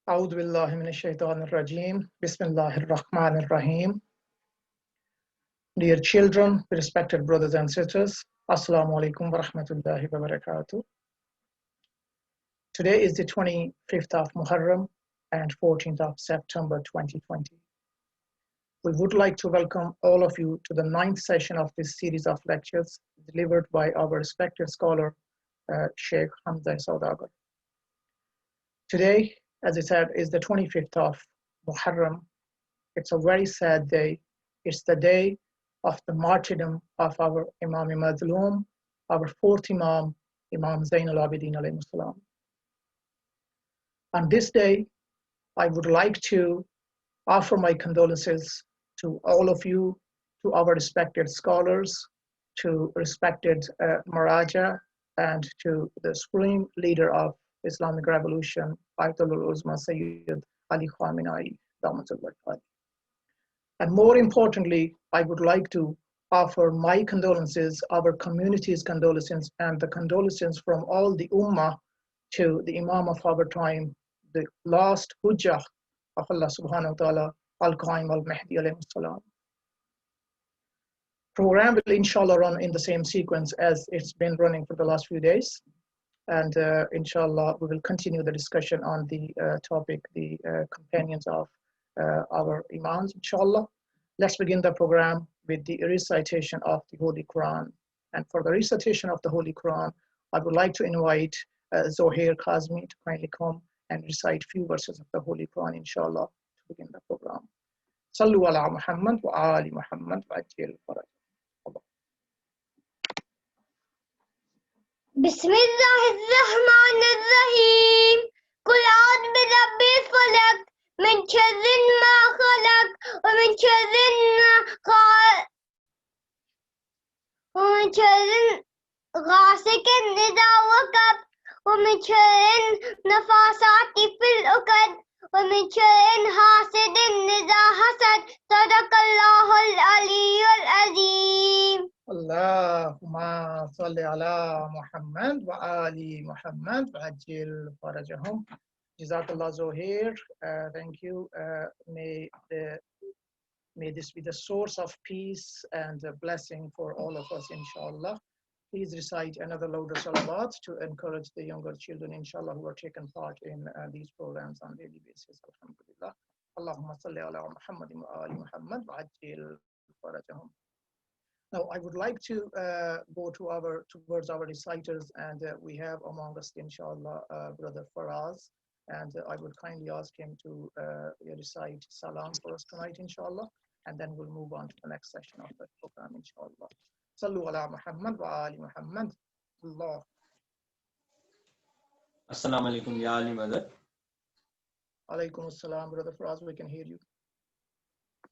أعوذ بالله من الشيطان الرجيم. بسم الله الرحمن الرحيم. Dear children, respected brothers and sisters, Assalamu alaikum wa rahmatullahi wa barakatuh. Today is the 25th of Muharram and 14th of September 2020. We would like to welcome all of you to the 9th session of this series of lectures delivered by our respected scholar, Shaykh Hamza Sodagar. Today, as I said, is the 25th of Muharram. It's a very sad day. It's the day of the martyrdom of our Imam Mazloom, our fourth Imam, Imam Zain al-Abidin alayhi salam. On this day, I would like to offer my condolences to all of you, to our respected scholars, to respected Maraja, and to the supreme leader of Islamic Revolution, Ayatollah Uzma Sayyid Ali Khamenei, Damatullah Ali. And more importantly, I would like to offer my condolences, our community's condolences, and the condolences from all the Ummah to the Imam of our time, the last Hujjah of Allah subhanahu wa ta'ala, Al-Qaim al-Mahdi alayhi salam. Program will inshallah run in the same sequence as it's been running for the last few days. And inshallah, we will continue the discussion on the topic, the companions of our Imams, inshallah. Let's begin the program with the recitation of the Holy Quran. And for the recitation of the Holy Quran, I would like to invite Zohair Kazmi to kindly come and recite few verses of the Holy Quran, inshallah, to begin the program. Sallu ala Muhammad wa ali Muhammad wa ajil faraj. بسم الله الرحمن الرحيم قل أعوذ برب الفلق من شر ما خلق ومن شر غاسق إذا وقب ومن شر النفاثات في العقد ومن شر حاسد إذا حسد صدق الله العلي العظيم. Allahumma salli ala Muhammad wa ali Muhammad wa ajil farajahum. Jazakallah Zohair. Thank you. May this be the source of peace and a blessing for all of us, inshallah. Please recite another louder salawat to encourage the younger children, inshallah, who are taking part in these programs on a daily basis. Alhamdulillah. Allahumma salli ala Muhammad wa ali Muhammad wa ajil farajahum. Now, I would like to go towards our reciters, and we have among us, inshallah, Brother Faraz, and I would kindly ask him to recite Salam for us tonight, inshallah, and then we'll move on to the next session of the program, inshallah. Sallu ala Muhammad wa ali Muhammad. Allah. Assalamu alaikum, ya Ali Madad. Alaikum assalam, Brother Faraz, we can hear you.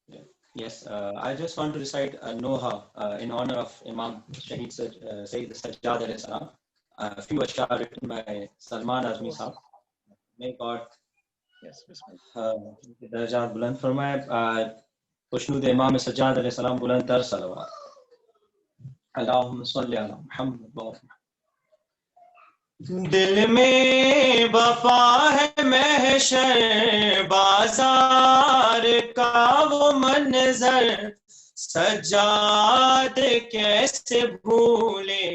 Yeah. Yes, I just want to recite Noha in honor of Imam Shaheed Sayyid Sajjad alayhi salam. A few ashar written by Salman Azmi Sahab. May God darajat buland farmaye. Pushnud Imam Sajjad alayhi salam buland tar salawat. Allahumma salli ala Muhammad wa دل میں وفا ہے محشر بازار کا وہ منظر سجاد کیسے بھولے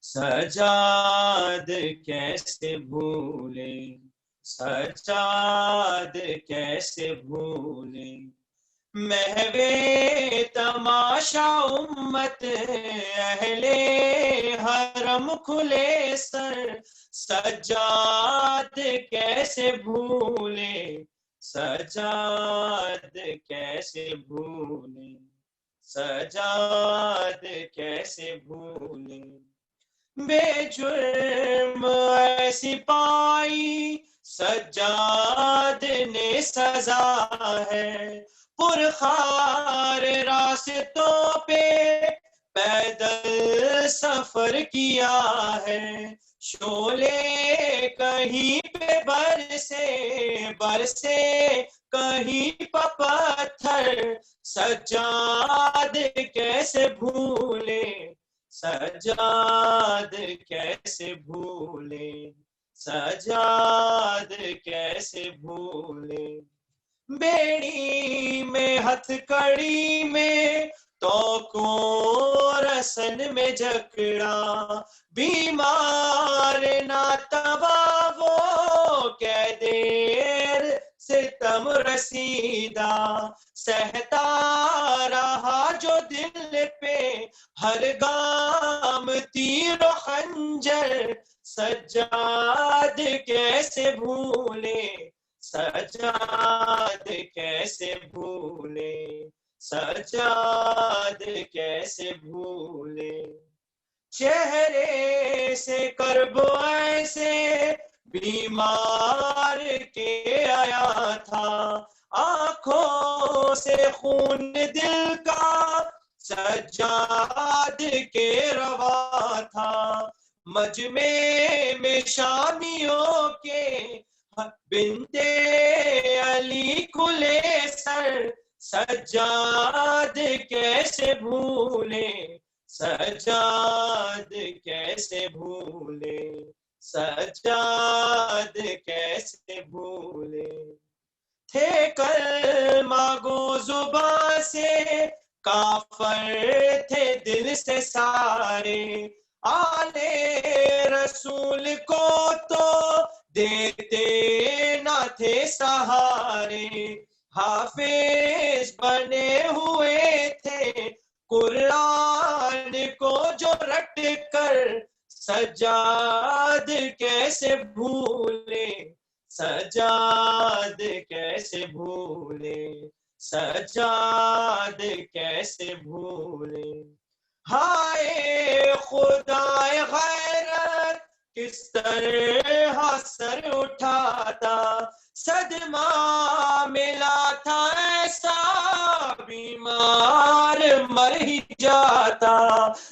سجاد کیسے بھولے سجاد کیسے بھولے محوے تماشا امت اہل حرم کھلے سر سجاد کیسے بھولے سجاد کیسے بھولے سجاد کیسے بھولے بے جرم ایسی پائی سجاد نے سزا ہے پرخار راستوں پہ پیدل سفر کیا ہے شعلے کہیں پہ برسے کہیں پہ پتھر سجاد کیسے بھولے سجاد کیسے بھولے سجاد کیسے بھولے بیڑی میں ہتھ کڑی میں تو کو رسن میں جکڑا بیمار نہ تبا وہ کہ دیر ستم رسیدہ سہتا رہا جو دل پہ ہر گام تیر و خنجر سجاد کیسے بھولے سجاد کیسے بھولے سجاد کیسے بھولے چہرے سے کرب ایسے بیمار کے آیا تھا آنکھوں سے خون دل کا سجاد کے روا تھا مجمع میں شامیوں کے بنتے علی کلے سر سجاد کیسے بھولے سجاد کیسے بھولے سجاد کیسے بھولے تھے کلمہ گو زباں سے کافر تھے دل سے سارے آلے رسول کو تو دیتے نہ تھے سہارے حافظ بنے ہوئے تھے قرآن کو جو رٹ کر سجاد کیسے بھولے سجاد کیسے بھولے سجاد کیسے بھولے ہائے خدائے غیرت کس طرح سر اٹھاتا صدمہ ملا تھا ایسا بیمار مر ہی جاتا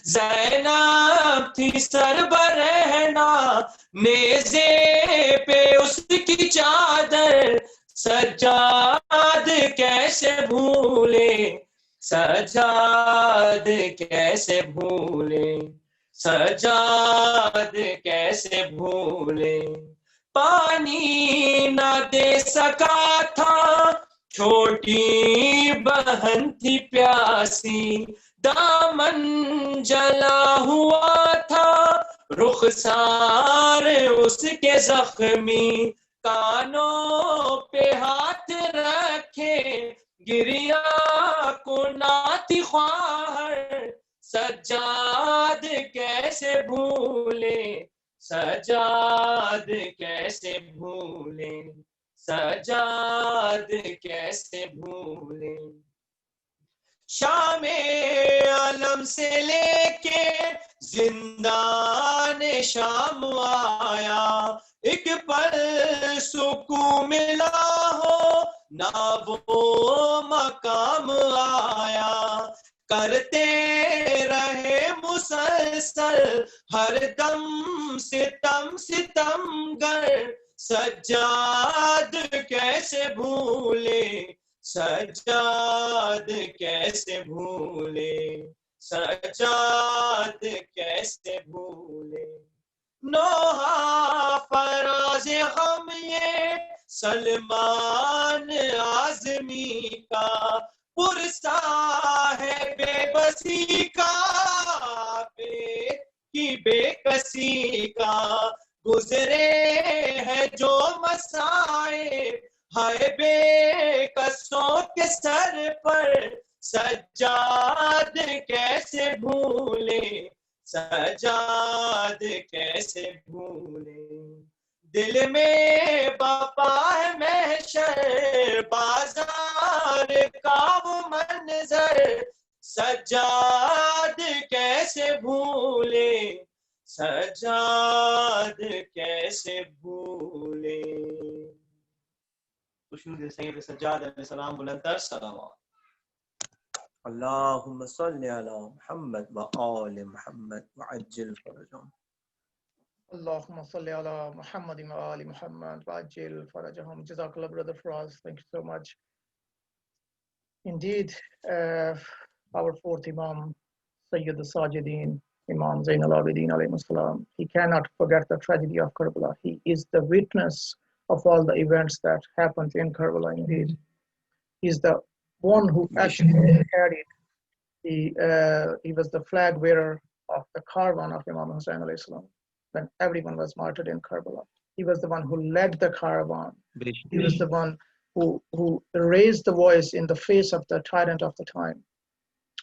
زینب تھی سر برہنا نیزے پہ اس کی چادر سجاد کیسے بھولے سجاد کیسے بھولے سجاد کیسے بھولے پانی نہ دے سکا تھا چھوٹی بہن تھی پیاسی دامن جلا ہوا تھا رخسار اس کے زخمی کانوں پہ ہاتھ رکھے گریا کو ناتی خواہر سجاد کیسے بھولے سجاد کیسے بھولے سجاد کیسے بھولے شام عالم سے لے کے زندان شام آیا ایک پل سکون ملا ہو نہ وہ مقام آیا کرتے رہے مسلسل ہر دم ستم ستم گر سجاد کیسے بھولے سجاد کیسے بھولے سجاد کیسے بھولے نوحہ فراز غم یہ سلمان اعظمی کا پرسا ہے بے بسی کا بے کسی کا گزرے ہے جو مسائب ہائے بے کسوں کے سر پر سجاد کیسے بھولے سجاد کیسے بھولے دل میں بپا ہے محشر بازار کا وہ منظر سجاد کیسے بھولے سجاد کیسے بھولے خوشنود سید سجاد علیہ السلام بلندر سلامات اللہم صلی علی محمد و آل محمد وعجل فرجهم Allahumma salli ala Muhammad wa ali Muhammad wa ajil farajahum. Jazakallah, brother Faraz. Thank you so much. Indeed, our fourth Imam, Sayyid al-Sajideen, Imam Zain al-Abidin alayhi salam. He cannot forget the tragedy of Karbala. He is the witness of all the events that happened in Karbala indeed. He's the one who actually carried he was the flag bearer of the caravan of Imam Hussain alayhi salam when everyone was martyred in Karbala. He was the one who led the caravan. He was the one who raised the voice in the face of the tyrant of the time.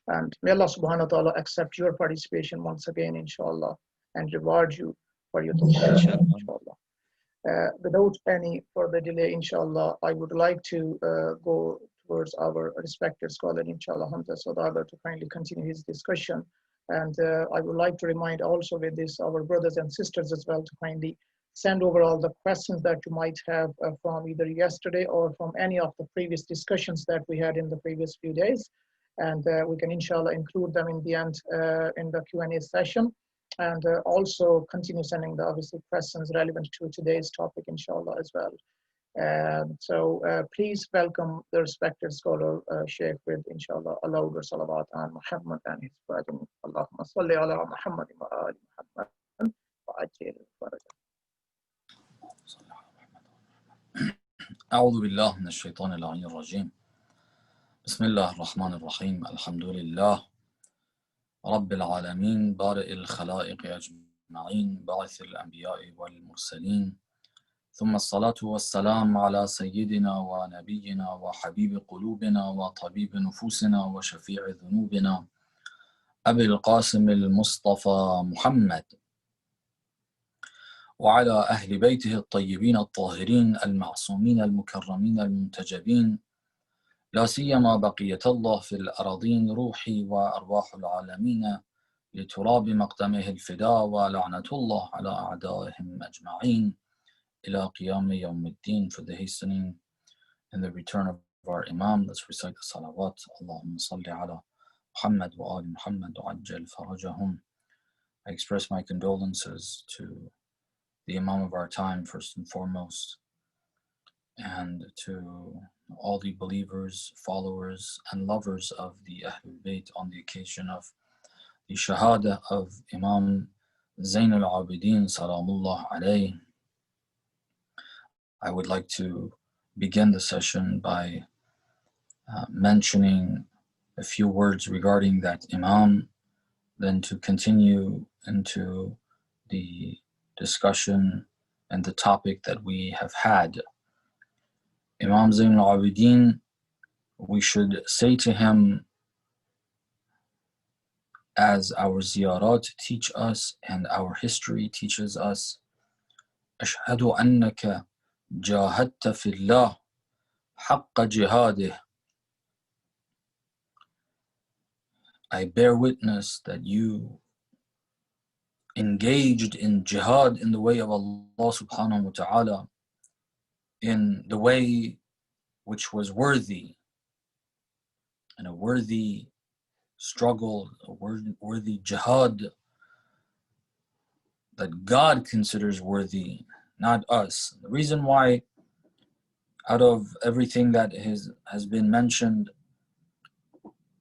And may Allah subhanahu wa ta'ala accept your participation once again, inshallah, and reward you for your participation, inshallah. Without any further delay, inshallah, I would like to go towards our respected scholar, inshallah, Hamza Sodagar, to kindly continue his discussion. And I would like to remind also with this our brothers and sisters as well to kindly send over all the questions that you might have from either yesterday or from any of the previous discussions that we had in the previous few days. And we can inshallah include them in the end in the Q&A session, and also continue sending the obviously questions relevant to today's topic inshallah as well. So please welcome the respected scholar Shaykh with inshallah a louder salawat on Muhammad and his progeny. Allahumma salli ala Muhammad wa ali Muhammad wa ajil farajah. أعوذ بالله من الشيطان اللعين الرجيم بسم الله الرحمن الرحيم الحمد لله رب العالمين بارئ الخلائق أجمعين باعث الأنبياء والمرسلين ثم الصلاة والسلام على سيدنا ونبينا وحبيب قلوبنا وطبيب نفوسنا وشفيع ذنوبنا أبي القاسم المصطفى محمد وعلى أهل بيته الطيبين الطاهرين المعصومين المكرمين المنتجبين لا سيما بقية الله في الأراضين روحي وأرواح العالمين لتراب مقدمه الفداء ولعنة الله على أعدائهم أجمعين إلى قيام يوم الدين. For the hastening and the return of our Imam, let's recite the salawat. Allahumma salli ala Muhammad wa ali Muhammad wa ajjal farajahum. I express my condolences to the Imam of our time, first and foremost, and to all the believers, followers, and lovers of the Ahlul Bayt on the occasion of the Shahada of Imam Zain al-Abidin Salamullah alayhi. I would like to begin the session by mentioning a few words regarding that Imam, then to continue into the discussion and the topic that we have had. Imam Zain al-Abidin, we should say to him, as our ziyarat teach us and our history teaches us, أشهد أنك جاهدت في الله حق جهاده. I bear witness that you engaged in jihad in the way of Allah subhanahu wa ta'ala, in the way which was worthy, and a worthy struggle, a worthy jihad that God considers worthy, not us. The reason why, out of everything that has been mentioned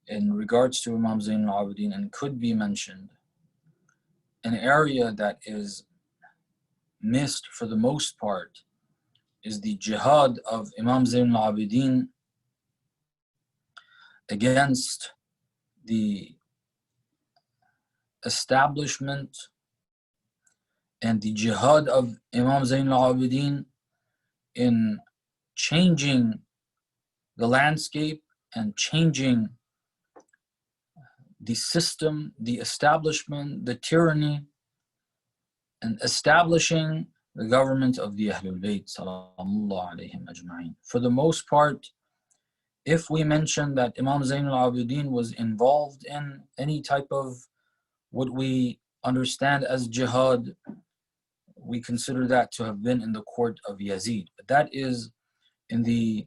in regards to Imam Zain al-Abidin and could be mentioned, an area that is missed for the most part is the jihad of Imam Zain al-Abidin against the establishment and the jihad of Imam Zain al-Abidin in changing the landscape and changing the system, the establishment, the tyranny, and establishing the government of the Ahlul Bayt salamullah alayhim ajma'in. For the most part, if we mention that Imam Zain al-Abidin was involved in any type of what we understand as jihad, we consider that to have been in the court of Yazid. But that is in the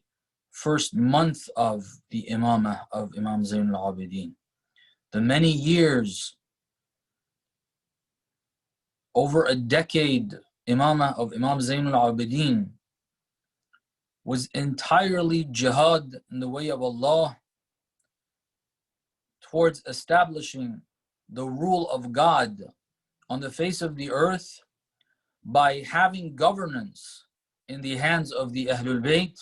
first month of the imamah of Imam Zain al-Abidin. The many years, over a decade, imamah of Imam Zain al-Abidin was entirely jihad in the way of Allah towards establishing the rule of God on the face of the earth by having governance in the hands of the Ahlul Bayt,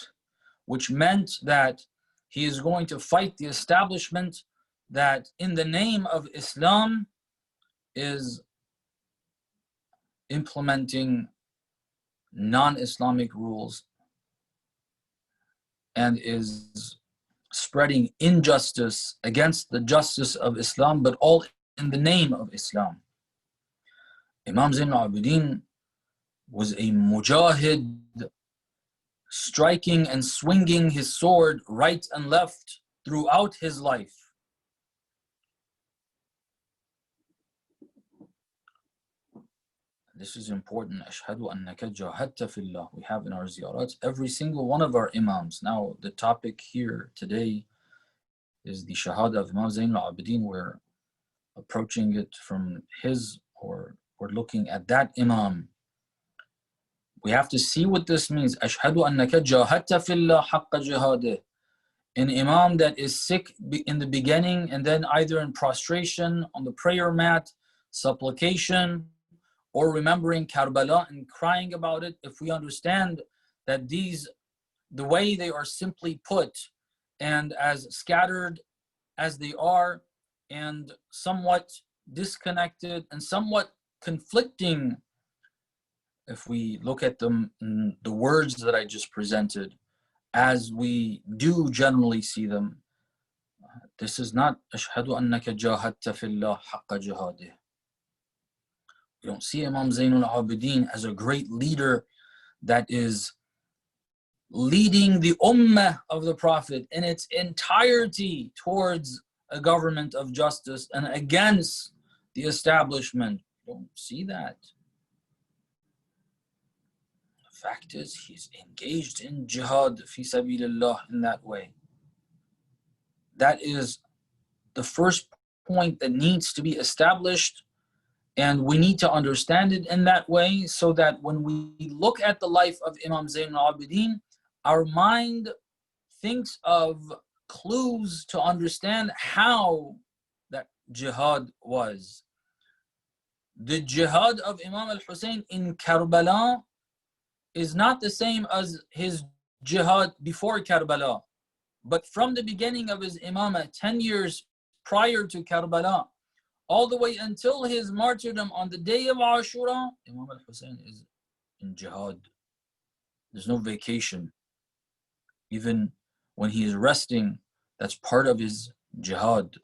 which meant that he is going to fight the establishment that in the name of Islam is implementing non-Islamic rules and is spreading injustice against the justice of Islam, but all in the name of Islam. Imam Zain al-Abidin was a mujahid, striking and swinging his sword right and left throughout his life. This is important. Ashhadu annaka jahadta fillah. We have in our ziyarats every single one of our Imams. Now, the topic here today is the Shahada of Imam Zain al-Abidin. We're approaching it from his, or we're looking at that Imam. We have to see what this means. Ashhadu annaka jahadta fillah haqqa jihadih. An Imam that is sick in the beginning and then either in prostration on the prayer mat, supplication, or remembering Karbala and crying about it. If we understand that these, the way they are simply put and as scattered as they are and somewhat disconnected and somewhat conflicting, if we look at them, the words that I just presented, as we do generally see them, this is not Ashhadu annaka jahadta fillah haqqa jihadih. We don't see Imam Zain al-Abidin as a great leader that is leading the ummah of the Prophet in its entirety towards a government of justice and against the establishment. We don't see that. The fact is, he's engaged in jihad fi sabilillah in that way. That is the first point that needs to be established, and we need to understand it in that way so that when we look at the life of Imam Zain al-Abidin, our mind thinks of clues to understand how that jihad was. The jihad of Imam al-Hussein in Karbala is not the same as his jihad before Karbala, but from the beginning of his imamah, 10 years prior to Karbala, all the way until his martyrdom on the day of Ashura, Imam al-Hussein is in jihad. There's no vacation. Even when he is resting, that's part of his jihad.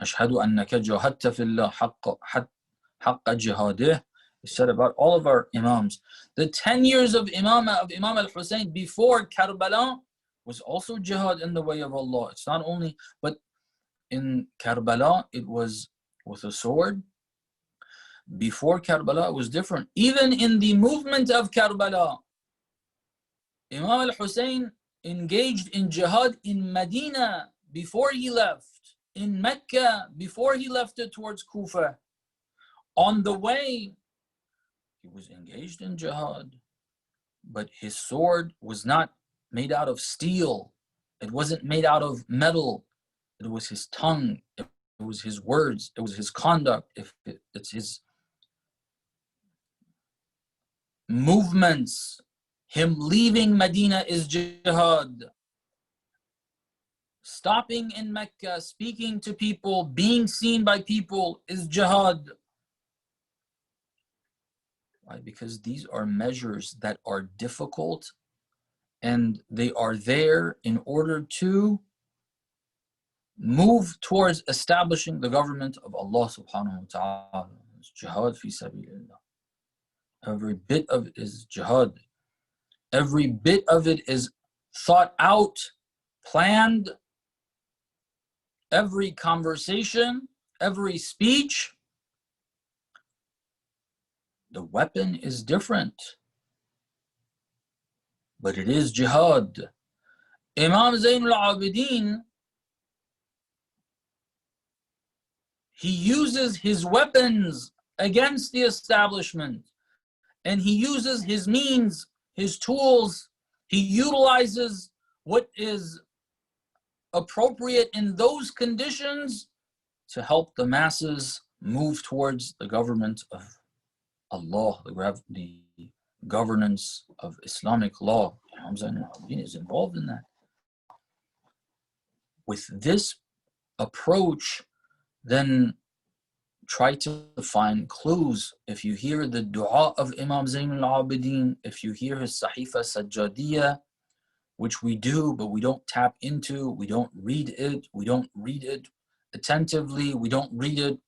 Ashhadu annaka jahadta fillah haqqa jihadih is said about all of our Imams. The 10 years of imamah of Imam al-Hussein before Karbala was also jihad in the way of Allah. It's not only, but in Karbala it was with a sword. Before Karbala it was different. Even in the movement of Karbala, Imam al-Hussein engaged in jihad in Medina before he left, in Mecca before he left it towards Kufa. On the way, he was engaged in jihad, but his sword was not made out of steel. It wasn't made out of metal. It was his tongue. It was his words. It was his conduct. It's his movements. Him leaving Medina is jihad. Stopping in Mecca, speaking to people, being seen by people is jihad. Why? Because these are measures that are difficult and they are there in order to move towards establishing the government of Allah subhanahu wa ta'ala. It's jihad fi sabilillah. Every bit of it is jihad. Every bit of it is thought out, planned. Every conversation, every speech, the weapon is different, but it is jihad. Imam Zain al-Abidin, he uses his weapons against the establishment, and he uses his means, his tools. He utilizes what is appropriate in those conditions to help the masses move towards the government of Allah, the governance of Islamic law. Hamza is involved in that. With this approach, then try to find clues. If you hear the dua of Imam Zain al-Abidin, if you hear his Sahifa Sajjadiyah, which we do, but we don't tap into, we don't read it attentively, we don't read it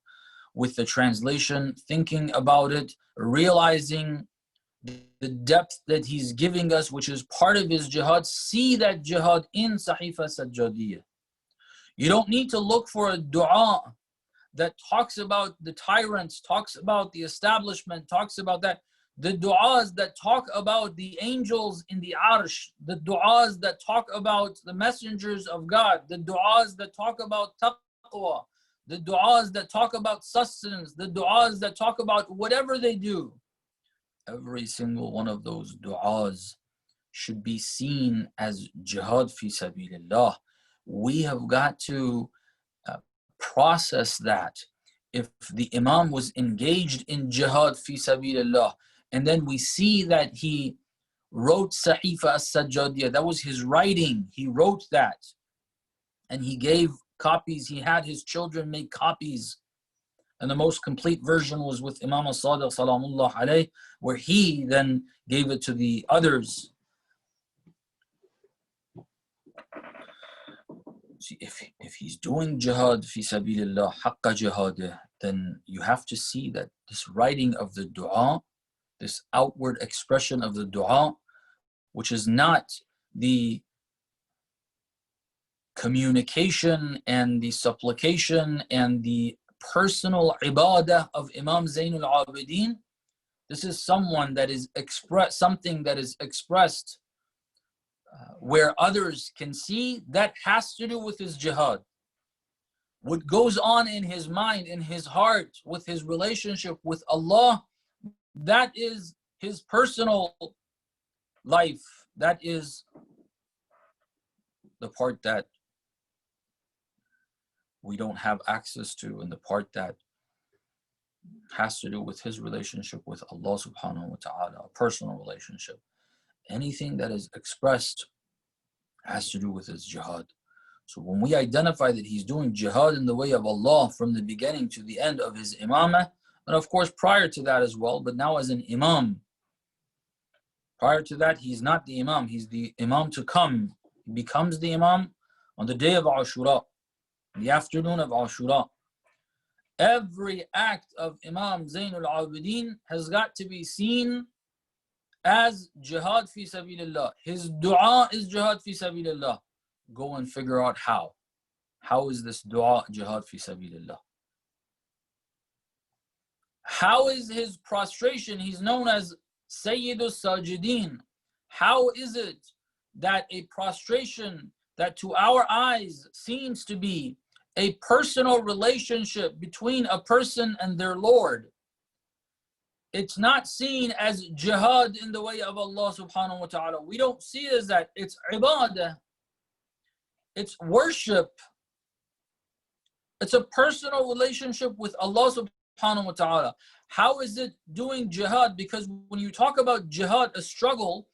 with the translation, thinking about it, realizing the depth that he's giving us, which is part of his jihad. See that jihad in Sahifa Sajjadiyah. You don't need to look for a dua that talks about the tyrants, talks about the establishment, talks about that. The du'as that talk about the angels in the arsh, the du'as that talk about the messengers of God, the du'as that talk about taqwa, the du'as that talk about sustenance, the du'as that talk about whatever they do. Every single one of those du'as should be seen as jihad fi sabilillah. We have got to process that. If the Imam was engaged in jihad fi sabilillah, and then we see that he wrote Sahifa as-Sajjadiyah, that was his writing, he wrote that, and he gave copies, he had his children make copies, and the most complete version was with Imam as-Sadiq salamullah alayh, where he then gave it to the others. See, if he's doing jihad fi sabilillah, haqqa jihadih, then you have to see that this writing of the dua, this outward expression of the dua, which is not the communication and the supplication and the personal ibadah of Imam Zain al-Abidin, this is someone that is something that is expressed where others can see, that has to do with his jihad. What goes on in his mind, in his heart, with his relationship with Allah, that is his personal life. That is the part that we don't have access to, and the part that has to do with his relationship with Allah subhanahu wa ta'ala, a personal relationship. Anything that is expressed has to do with his jihad. So when we identify that he's doing jihad in the way of Allah from the beginning to the end of his imamah, and of course prior to that as well, but now as an imam. Prior to that, he's not the imam, he's the imam to come. He becomes the imam on the day of Ashura, the afternoon of Ashura. Every act of Imam Zain al-Abidin has got to be seen as jihad fi sabilillah. His dua is jihad fi sabilillah. Go and figure out how. How is this dua jihad fi sabilillah? How is his prostration? He's known as Sayyidus Sajidin. How is it that a prostration that to our eyes seems to be a personal relationship between a person and their Lord, it's not seen as jihad in the way of Allah subhanahu wa ta'ala? We don't see it as that. It's ibadah. It's worship. It's a personal relationship with Allah subhanahu wa ta'ala. How is it doing jihad? Because when you talk about jihad, a struggle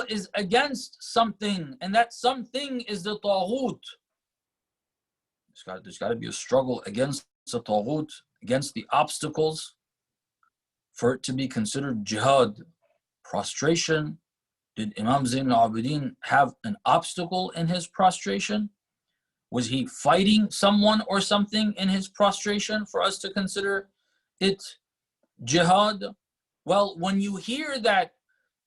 is against something, and that something is the taghut. There's got to be a struggle against the taghut, against the obstacles, for it to be considered jihad. Prostration, did Imam Zain al-Abidin have an obstacle in his prostration? Was he fighting someone or something in his prostration for us to consider it jihad? Well, when you hear that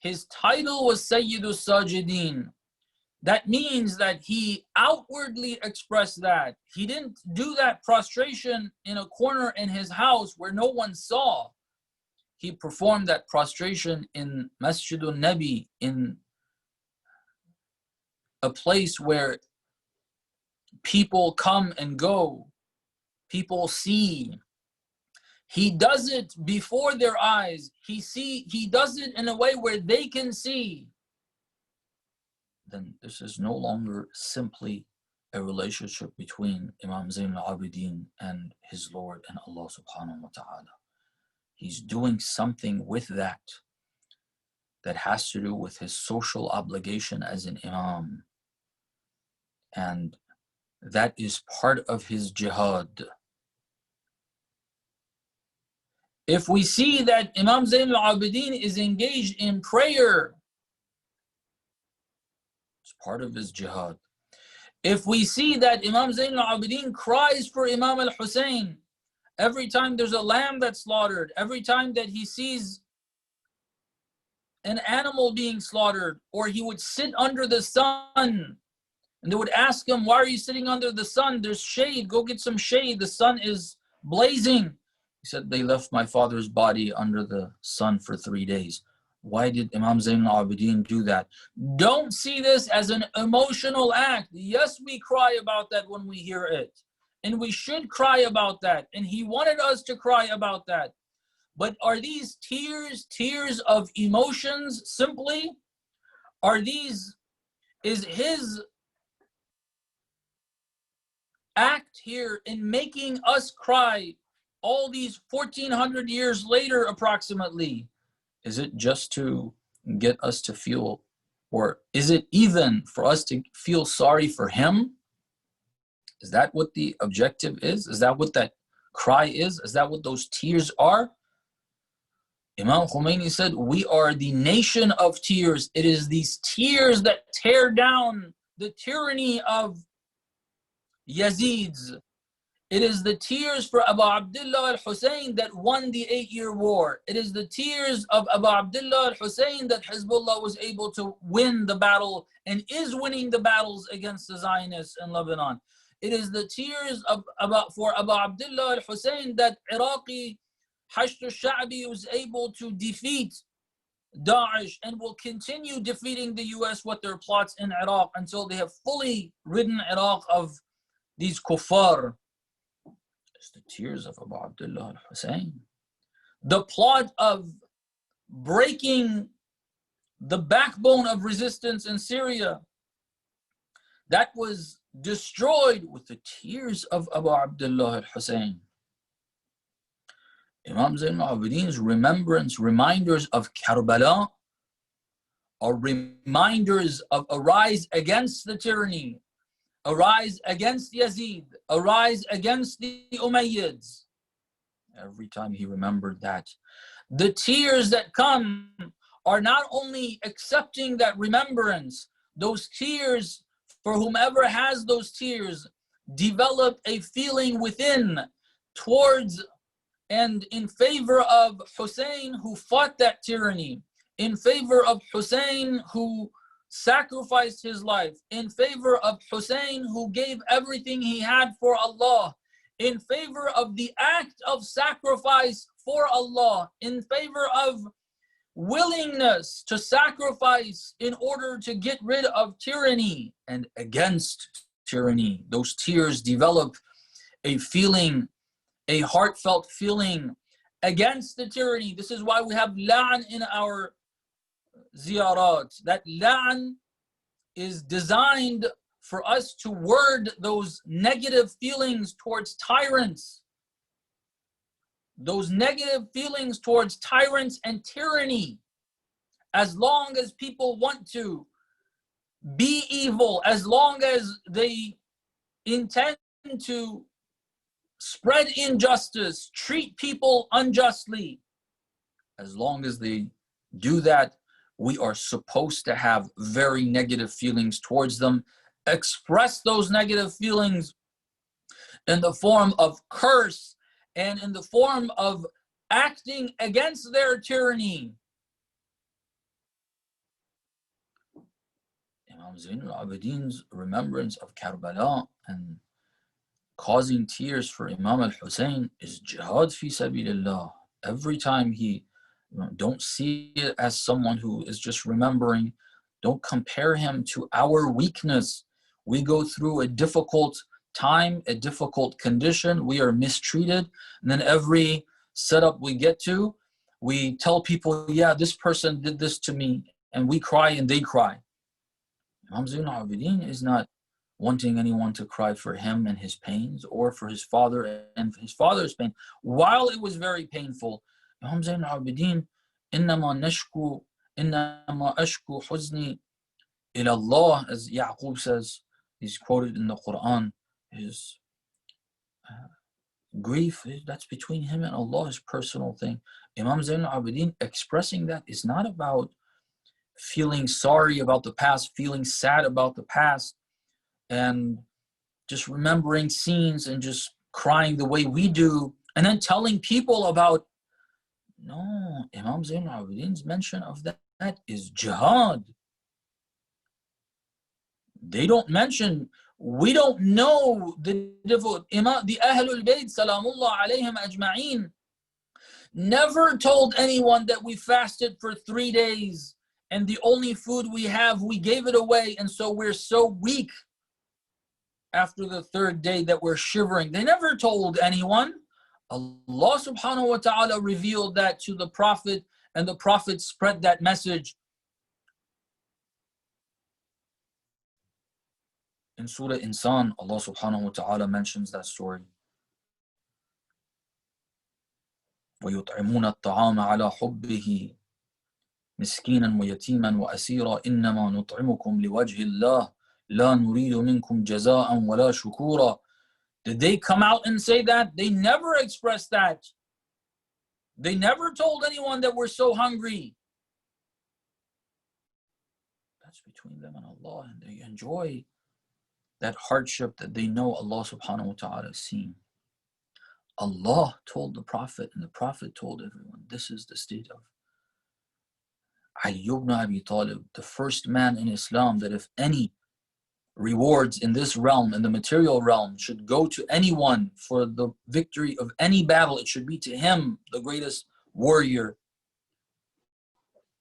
his title was Sayyidus Sajidin, that means that he outwardly expressed that. He didn't do that prostration in a corner in his house where no one saw. He performed that prostration in Masjidun Nabi, in a place where people come and go, people see. He does it before their eyes. He does it in a way where they can see. Then this is no longer simply a relationship between Imam Zain al-Abidin and his Lord and Allah subhanahu wa ta'ala. He's doing something with that has to do with his social obligation as an Imam. And that is part of his jihad. If we see that Imam Zain al-Abidin is engaged in prayer, it's part of his jihad. If we see that Imam Zain al-Abidin cries for Imam al-Hussein, every time there's a lamb that's slaughtered, every time that he sees an animal being slaughtered, or he would sit under the sun, and they would ask him, why are you sitting under the sun? There's shade, go get some shade, the sun is blazing. He said, they left my father's body under the sun for 3 days. Why did Imam Zain al-Abidin do that? Don't see this as an emotional act. Yes, we cry about that when we hear it. And we should cry about that. And he wanted us to cry about that. But are these tears of emotions simply? Is his act here in making us cry all these 1400 years later approximately, is it just to get us to feel, or is it even for us to feel sorry for him? Is that what the objective is? Is that what that cry is? Is that what those tears are? Imam Khomeini said, we are the nation of tears. It is these tears that tear down the tyranny of Yazid's. It is the tears for Abu Abdullah al-Hussein that won the 8-year war. It is the tears of Abu Abdullah al-Hussein that Hezbollah was able to win the battle and is winning the battles against the Zionists in Lebanon. It is the tears for Abu Abdullah al-Hussein that Iraqi Hashtag al-Sha'bi was able to defeat Daesh and will continue defeating the US with their plots in Iraq until they have fully ridden Iraq of these kuffar. It's the tears of Abu Abdullah al-Hussein. The plot of breaking the backbone of resistance in Syria, that was destroyed with the tears of Abu Abdullah al-Hussein. Imam Zain al-Abidin's reminders of Karbala are reminders of a rise against the tyranny, a rise against Yazid, a rise against the Umayyads. Every time he remembered that, the tears that come are not only accepting that remembrance, those tears, for whomever has those tears, develop a feeling within towards and in favor of Hussein, who fought that tyranny, in favor of Hussein, who sacrificed his life, in favor of Hussein, who gave everything he had for Allah, in favor of the act of sacrifice for Allah, in favor of willingness to sacrifice in order to get rid of tyranny and against tyranny. Those tears develop a feeling, a heartfelt feeling against the tyranny. This is why we have la'an in our ziyarat. That la'an is designed for us to word those negative feelings towards tyrants. Those negative feelings towards tyrants and tyranny. As long as people want to be evil, as long as they intend to spread injustice, treat people unjustly, as long as they do that, we are supposed to have very negative feelings towards them, express those negative feelings in the form of curse and in the form of acting against their tyranny. Imam Zain al-Abidin's remembrance of Karbala and causing tears for Imam al-Hussein is jihad fi sabilillah. Every time he, don't see it as someone who is just remembering. Don't compare him to our weakness. We go through a difficult time, a difficult condition. We are mistreated. And then every setup we get to, we tell people, yeah, this person did this to me. And we cry and they cry. Imam Zain al-Abidin is not wanting anyone to cry for him and his pains, or for his father and his father's pain, while it was very painful. Imam Zayn al-Abidin, إنما أشكو حزني إلى Allah, as Yaqub says, he's quoted in the Quran, his grief, that's between him and Allah, his personal thing. Imam Zayn al-Abidin expressing that is not about feeling sorry about the past, feeling sad about the past, and just remembering scenes and just crying the way we do, and then telling people about. No, Imam Zayn al-Abidin's mention of that is jihad. They don't mention, we don't know the Ahlul Bayt Salamullah alayhim ajma'een never told anyone that we fasted for 3 days and the only food we have, we gave it away, and so we're so weak after the 3rd day that we're shivering. They never told anyone. Allah subhanahu wa ta'ala revealed that to the Prophet, and the Prophet spread that message. In Surah Insan, Allah subhanahu wa ta'ala mentions that story. وَيُطْعِمُونَ الطَّعَامَ عَلَى حُبِّهِ مِسْكِينًا وَيَتِيمًا وَأَسِيرًا إِنَّمَا نُطْعِمُكُمْ لِوَجْهِ اللَّهِ لَا نُرِيدُ مِنْكُمْ جَزَاءً وَلَا شُكُورًا. Did they come out and say that? They never expressed that. They never told anyone that we're so hungry. That's between them and Allah, and they enjoy that hardship that they know Allah subhanahu wa ta'ala is seeing. Allah told the Prophet, and the Prophet told everyone, this is the state of Ali ibn Abi Talib, the first man in Islam, that if any rewards in this realm, in the material realm, should go to anyone for the victory of any battle, it should be to him, the greatest warrior,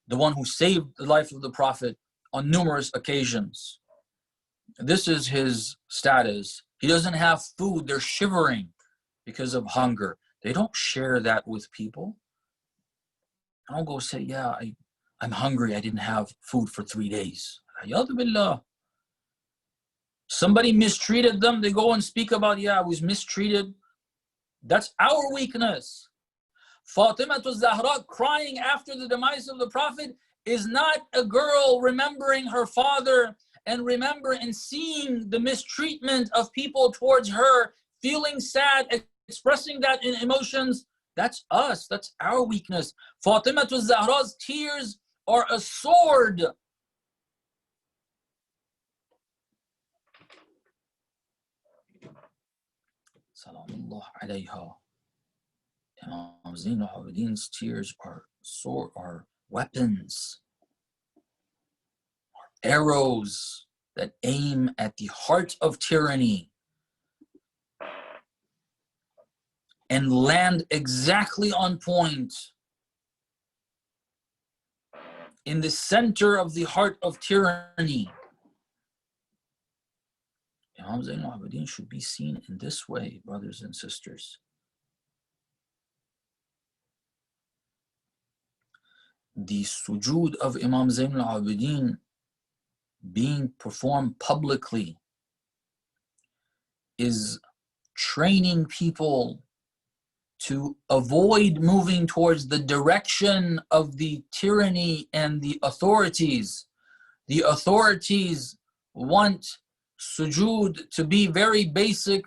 the one who saved the life of the Prophet on numerous occasions. This is his status. He doesn't have food. They're shivering because of hunger. They don't share that with people. I don't go say, yeah, I'm hungry. I didn't have food for 3 days. Ayadu billah. Somebody mistreated them. They go and speak about, yeah, I was mistreated. That's our weakness. Fatimah-Zahra crying after the demise of the Prophet is not a girl remembering her father and seeing the mistreatment of people towards her, feeling sad, expressing that in emotions. That's us. That's our weakness. Fatimah-Zahra's tears are a sword. Salamullah alayha. Imam Zayn al-Abidin's tears are weapons, are arrows that aim at the heart of tyranny and land exactly on point in the center of the heart of tyranny. Imam Zayn al-Abidin should be seen in this way, brothers and sisters. The sujood of Imam Zayn al-Abidin being performed publicly is training people to avoid moving towards the direction of the tyranny and the authorities. The authorities want sujood to be very basic,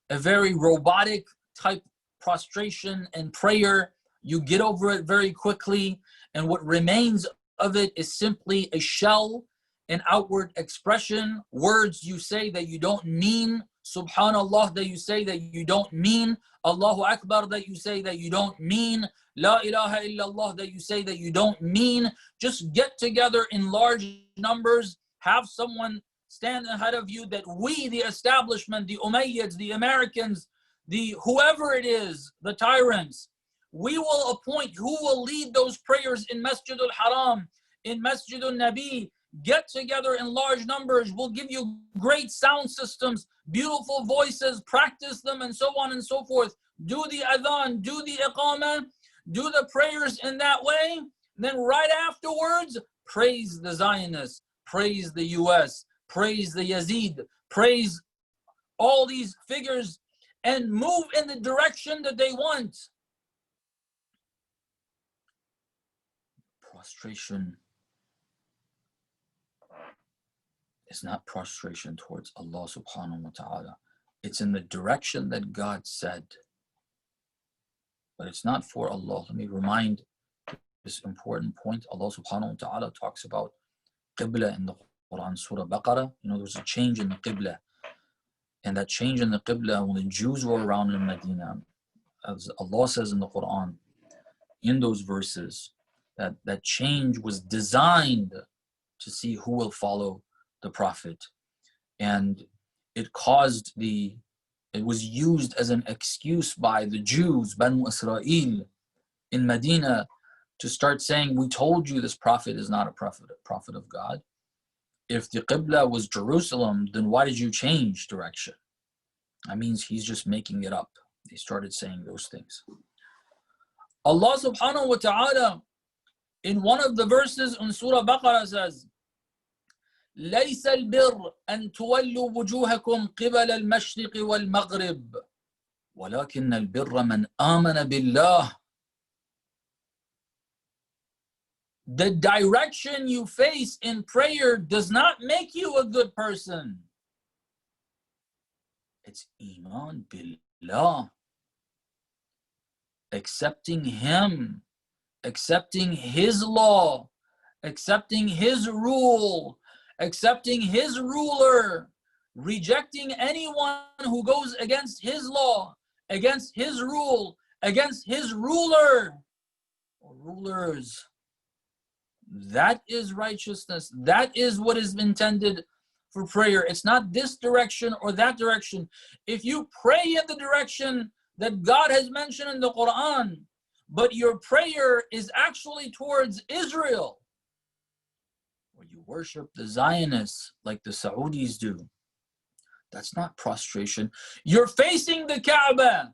a very robotic type prostration and prayer. You get over it very quickly, and what remains of it is simply a shell, an outward expression, words you say that you don't mean, Subhanallah that you say that you don't mean, Allahu Akbar that you say that you don't mean, La ilaha illallah that you say that you don't mean. Just get together in large numbers, have someone stand ahead of you that we, the establishment, the Umayyads, the Americans, the whoever it is, the tyrants, we will appoint who will lead those prayers in Masjid al-Haram, in Masjid al-Nabi. Get together in large numbers. We'll give you great sound systems, beautiful voices, practice them, and so on and so forth. Do the adhan, do the iqamah, do the prayers in that way. Then right afterwards, praise the Zionists, praise the US, praise the Yazid, praise all these figures, and move in the direction that they want. Prostration is not prostration towards Allah subhanahu wa ta'ala. It's in the direction that God said. But it's not for Allah. Let me remind this important point. Allah subhanahu wa ta'ala talks about Qibla in the Quran, Surah Baqarah. You know, there's a change in the Qibla. And that change in the Qibla, when the Jews were around in Medina, as Allah says in the Quran, in those verses, that change was designed to see who will follow the Prophet. And it was used as an excuse by the Jews, Banu Israel, in Medina, to start saying, we told you this Prophet is not a prophet of God. If the Qibla was Jerusalem, then why did you change direction? That means he's just making it up. They started saying those things. Allah subhanahu wa ta'ala, in one of the verses in Surah Baqarah says, لَيْسَ الْبِرُّ أَن تُوَلُّوا وُجُوهَكُمْ قِبَلَ الْمَشْرِقِ وَالْمَغْرِبِ وَلَكِنَّ الْبِرَّ مَنْ آمَنَ بِاللَّهِ. The direction you face in prayer does not make you a good person. It's Iman Billah. Accepting Him, accepting His law, accepting His rule, accepting His ruler, rejecting anyone who goes against His law, against His rule, against His ruler or rulers. That is righteousness. That is what is intended for prayer. It's not this direction or that direction. If you pray in the direction that God has mentioned in the Quran, but your prayer is actually towards Israel, or you worship the Zionists like the Saudis do, that's not prostration. You're facing the Kaaba,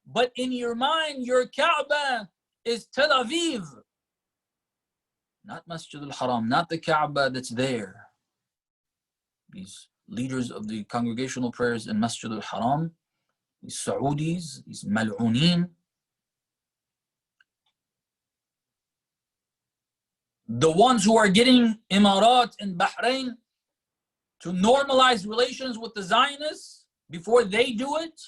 but in your mind, your Kaaba is Tel Aviv. Not Masjid al-Haram, not the Kaaba that's there. These leaders of the congregational prayers in Masjid al-Haram, these Saudis, these mal'uneen, the ones who are getting Imarat and Bahrain to normalize relations with the Zionists before they do it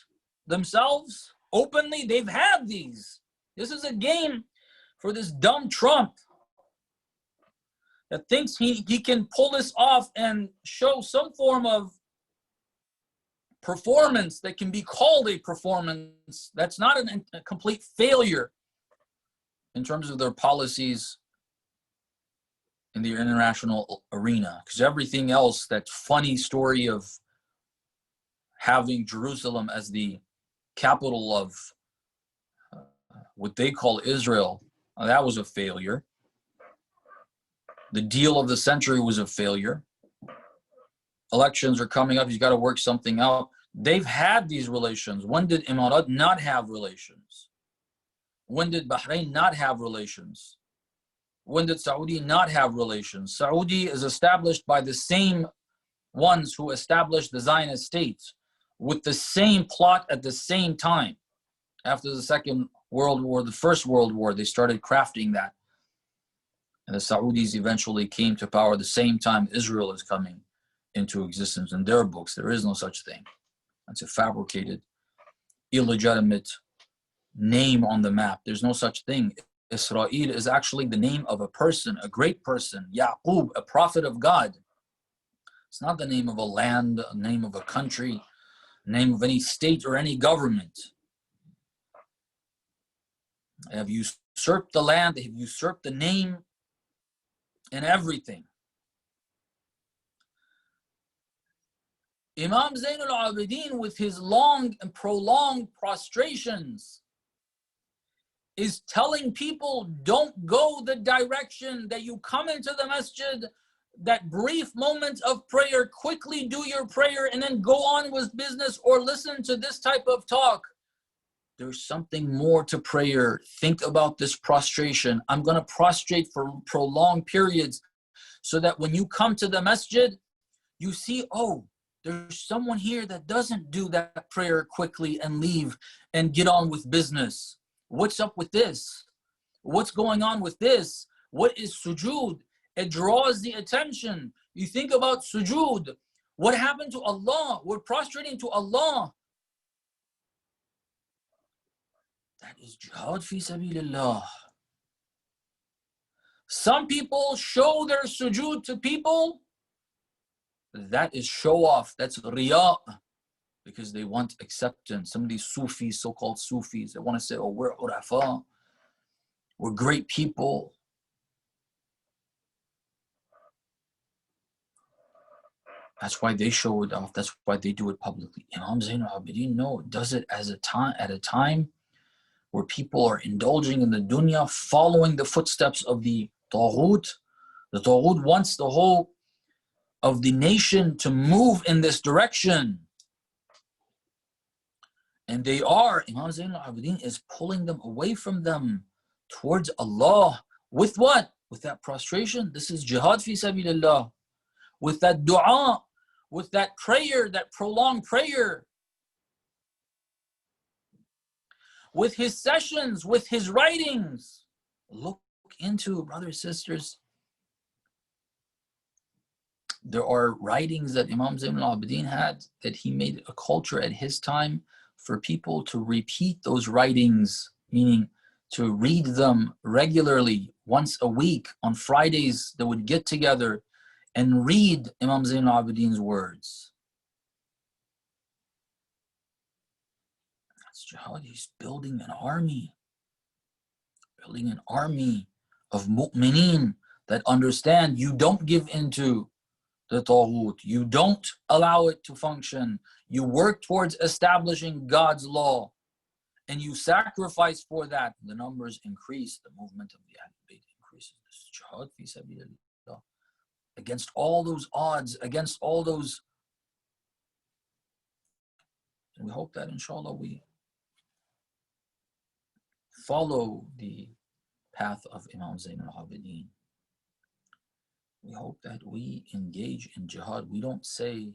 themselves openly, they've had these. This is a game for this dumb Trump that thinks he can pull this off and show some form of performance that can be called a performance that's not a complete failure in terms of their policies in the international arena. Because everything else, that funny story of having Jerusalem as the capital of what they call Israel, that was a failure. The deal of the century was a failure. Elections are coming up. You've got to work something out. They've had these relations. When did Imarat not have relations? When did Bahrain not have relations? When did Saudi not have relations? Saudi is established by the same ones who established the Zionist state with the same plot at the same time. After the Second World War, the First World War, they started crafting that. And the Saudis eventually came to power the same time Israel is coming into existence. In their books, there is no such thing. It's a fabricated, illegitimate name on the map. There's no such thing. Israel is actually the name of a person, a great person, Yaqub, a prophet of God. It's not the name of a land, a name of a country, a name of any state or any government. They have usurped the land, they have usurped the name and everything. Imam Zain al-Abidin, with his long and prolonged prostrations, is telling people, don't go the direction that you come into the masjid, that brief moment of prayer, quickly do your prayer and then go on with business or listen to this type of talk. There's something more to prayer. Think about this prostration. I'm going to prostrate for prolonged periods so that when you come to the masjid, you see, oh, there's someone here that doesn't do that prayer quickly and leave and get on with business. What's up with this? What's going on with this? What is sujood? It draws the attention. You think about sujood. What happened to Allah? We're prostrating to Allah. That is jihad fi sabilillah. Some people show their sujood to people. That is show off. That's riya. Because they want acceptance. Some of these Sufis, so-called Sufis, they want to say, oh, we're urafa. We're great people. That's why they show it off. That's why they do it publicly. Imam Zain al-Abidin, no, does it as at a time where people are indulging in the dunya, following the footsteps of the Taghut. The Taghut wants the whole of the nation to move in this direction. And they are, Imam Zain al-Abidin is pulling them away from them towards Allah. With what? With that prostration. This is jihad fi sabilillah. With that dua, with that prayer, that prolonged prayer. With his sessions, with his writings. Look into, brothers and sisters, there are writings that Imam Zain al-Abidin had that he made a culture at his time for people to repeat those writings, meaning to read them regularly, once a week. On Fridays, they would get together and read Imam Zain al-Abidin's words. That's jihad. He's building an army. Building an army of mu'mineen that understand you don't give into the Taghut. You don't allow it to function. You work towards establishing God's law. And you sacrifice for that. The numbers increase. The movement of the Ahlul Bayt increases. This is jihad fi sabilillah. Against all those odds, against all those. And we hope that inshallah we follow the path of Imam Zain al-Abidin. We hope that we engage in jihad. We don't say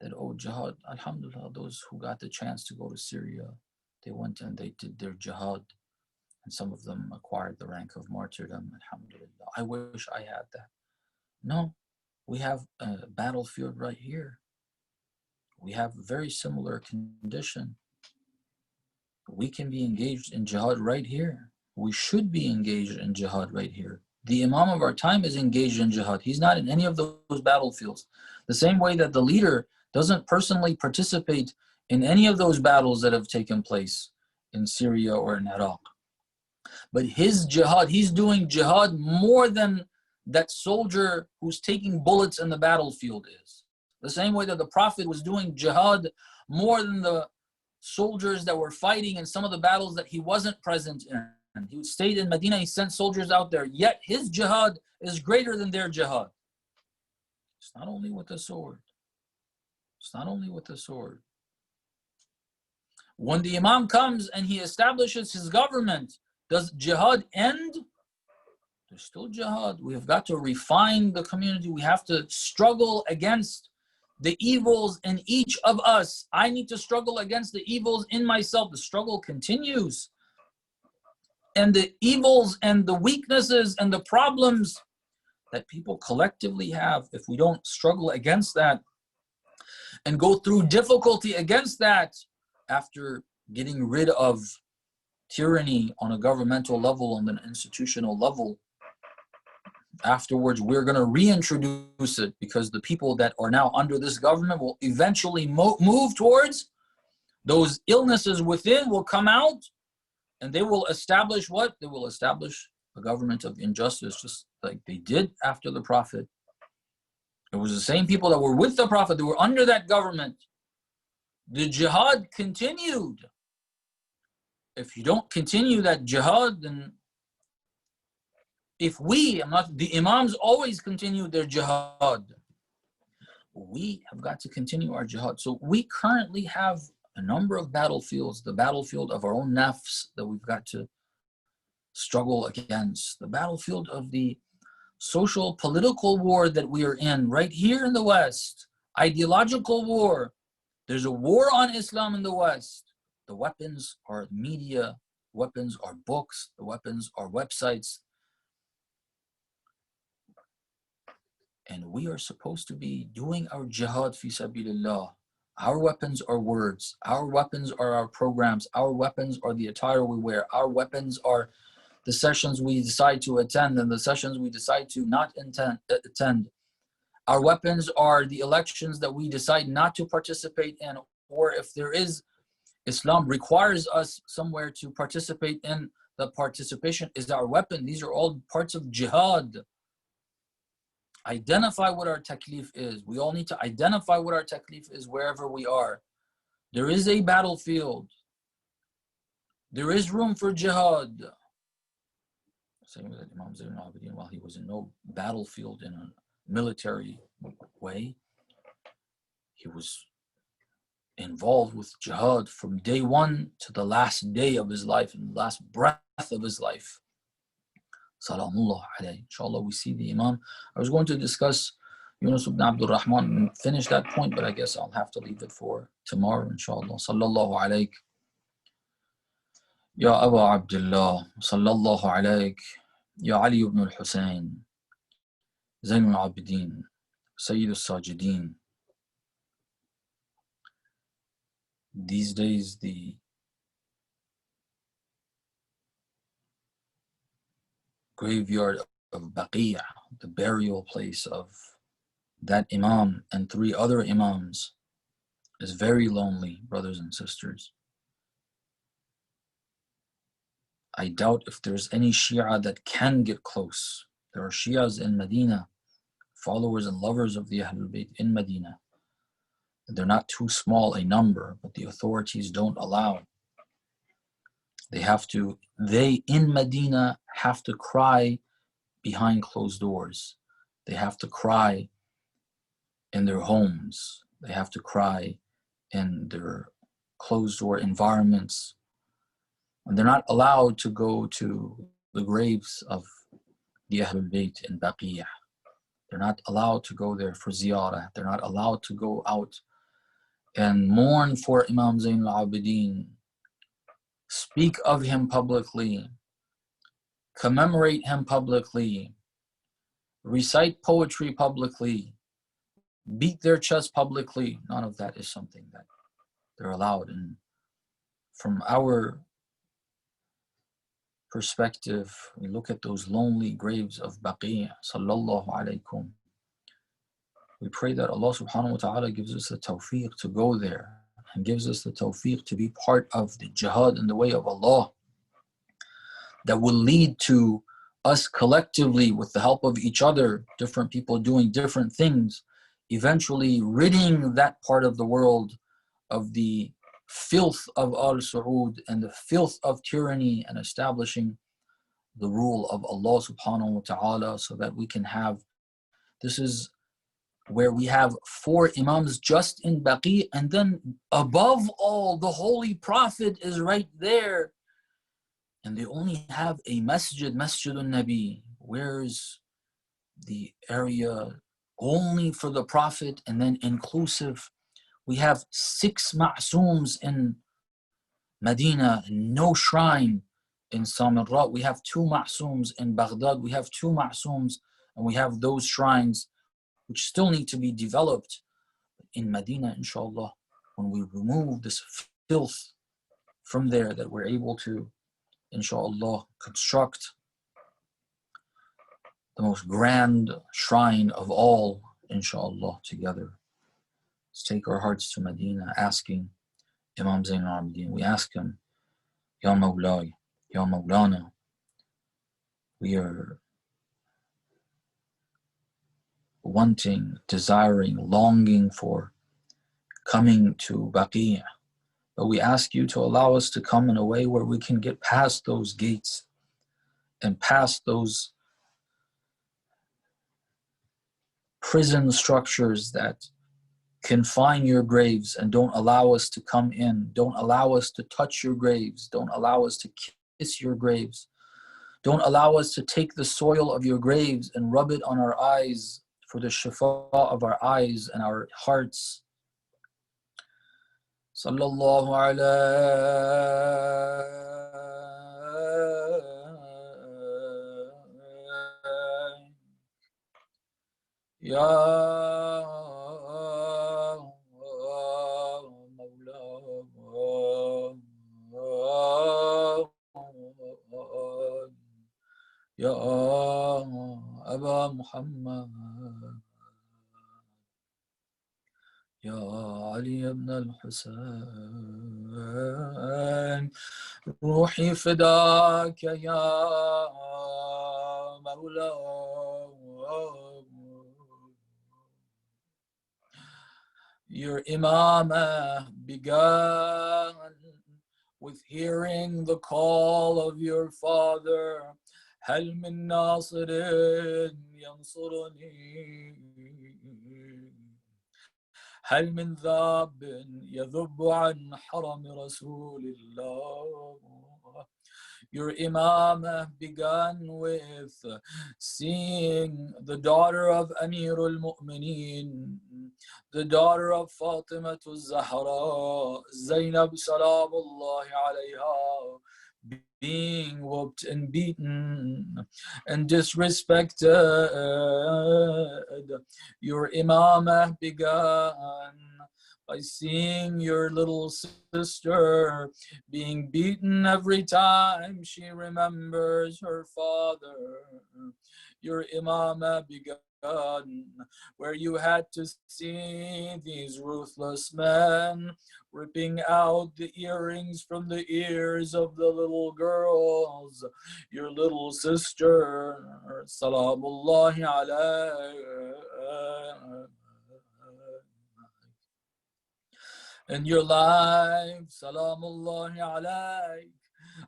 that, oh, jihad, alhamdulillah, those who got the chance to go to Syria, they went and they did their jihad. And some of them acquired the rank of martyrdom, alhamdulillah. I wish I had that. No, we have a battlefield right here. We have a very similar condition. We can be engaged in jihad right here. We should be engaged in jihad right here. The Imam of our time is engaged in jihad. He's not in any of those battlefields. The same way that the leader doesn't personally participate in any of those battles that have taken place in Syria or in Iraq. But his jihad, he's doing jihad more than that soldier who's taking bullets in the battlefield is. The same way that the Prophet was doing jihad more than the soldiers that were fighting in some of the battles that he wasn't present in. He stayed in Medina, he sent soldiers out there, yet his jihad is greater than their jihad. It's not only with the sword. It's not only with the sword. When the Imam comes and he establishes his government, does jihad end? There's still jihad. We have got to refine the community. We have to struggle against the evils in each of us. I need to struggle against the evils in myself. The struggle continues. And the evils and the weaknesses and the problems that people collectively have, if we don't struggle against that and go through difficulty against that, after getting rid of tyranny on a governmental level, on an institutional level, afterwards we're going to reintroduce it, because the people that are now under this government will eventually move towards those illnesses within, will come out, and they will establish what? They will establish a government of injustice, just like they did after the Prophet. It was the same people that were with the Prophet, they were under that government. The jihad continued. If you don't continue that jihad, then if we, the Imams always continued their jihad. We have got to continue our jihad. So we currently have a number of battlefields, the battlefield of our own nafs that we've got to struggle against, the battlefield of the social political war that we are in right here in the West. Ideological war. There's a war on Islam in the West. The weapons are media, weapons are books, the weapons are websites. And we are supposed to be doing our jihad fi sabilillah. Our weapons are words. Our weapons are our programs. Our weapons are the attire we wear. Our weapons are the sessions we decide to attend and the sessions we decide to not attend. Our weapons are the elections that we decide not to participate in, or if there is, Islam requires us somewhere to participate in, the participation is our weapon. These are all parts of jihad. Identify what our taklif is. We all need to identify what our taklif is wherever we are. There is a battlefield. There is room for jihad. Same with Imam Zayn al-Abidin, while he was in no battlefield in a military way, he was involved with jihad from day one to the last day of his life and the last breath of his life. Salamullah alayhi. Inshallah, we see the Imam. I was going to discuss Yunus ibn Abdul Rahman and finish that point, but I guess I'll have to leave it for tomorrow, inshallah. Sallallahu alayk. Ya Abu Abdullah. Sallallahu alayk. Ya Ali ibn al-Husayn. Zayn al-Abidin. Sayyid al-Sajidin. These days, the graveyard of Baqi', the burial place of that Imam and 3 other Imams, is very lonely, brothers and sisters. I doubt if there's any Shia that can get close. There are Shias in Medina, followers and lovers of the Ahlul Bayt in Medina. They're not too small a number, but the authorities don't allow. They in Medina have to cry behind closed doors. They have to cry in their homes. They have to cry in their closed door environments. And they're not allowed to go to the graves of the Ahlul Bayt in Baqi'. They're not allowed to go there for ziyarah. They're not allowed to go out and mourn for Imam Zayn al-Abidin. Speak of him publicly. Commemorate him publicly. Recite poetry publicly. Beat their chest publicly. None of that is something that they're allowed. And from our perspective, we look at those lonely graves of Baqi', sallallahu alaykum. We pray that Allah subhanahu wa ta'ala gives us the tawfiq to go there and gives us the tawfiq to be part of the jihad in the way of Allah that will lead to us collectively, with the help of each other, different people doing different things, eventually ridding that part of the world of the filth of al-Saud and the filth of tyranny, and establishing the rule of Allah subhanahu wa ta'ala, so that we can have, this is where we have 4 Imams just in Baqi', and then above all, the Holy Prophet is right there. And they only have a masjid, Masjidun Nabi. Where's the area only for the Prophet and then inclusive? We have 6 ma'sooms in Medina, no shrine in Samarra. We have 2 ma'sooms in Baghdad. We have 2 ma'sooms, and we have those shrines which still need to be developed in Medina, inshallah. When we remove this filth from there, that we're able to, inshallah, construct the most grand shrine of all, inshallah, together. Let's take our hearts to Medina, asking Imam Zayn al-Abidin. We ask him, Ya Mawlai, Ya Mawlana, we are wanting, desiring, longing for coming to Baqi'. But we ask you to allow us to come in a way where we can get past those gates and past those prison structures that confine your graves and don't allow us to come in, don't allow us to touch your graves, don't allow us to kiss your graves, don't allow us to take the soil of your graves and rub it on our eyes for the shifa of our eyes and our hearts. Sallallahu alayhi ya Ya Aba Muhammad, Ya Ali ibn al-Husayn, Ruhi fidaka ya Mawla. Your imamah began with hearing the call of your father. هل من ناصر ينصرني هل من ذاب يذب عن حرم رسول الله. Your imamah began with seeing the daughter of Amirul Mu'mineen, the daughter of Fatimatu-Zahra, Zainab Salamullahi alayha, being whooped and beaten and disrespected. Your imamah began by seeing your little sister being beaten every time she remembers her father. Your imamah began where you had to see these ruthless men ripping out the earrings from the ears of the little girls, your little sister, Salamullahi alayhi. In your life, Salamullahi alayk.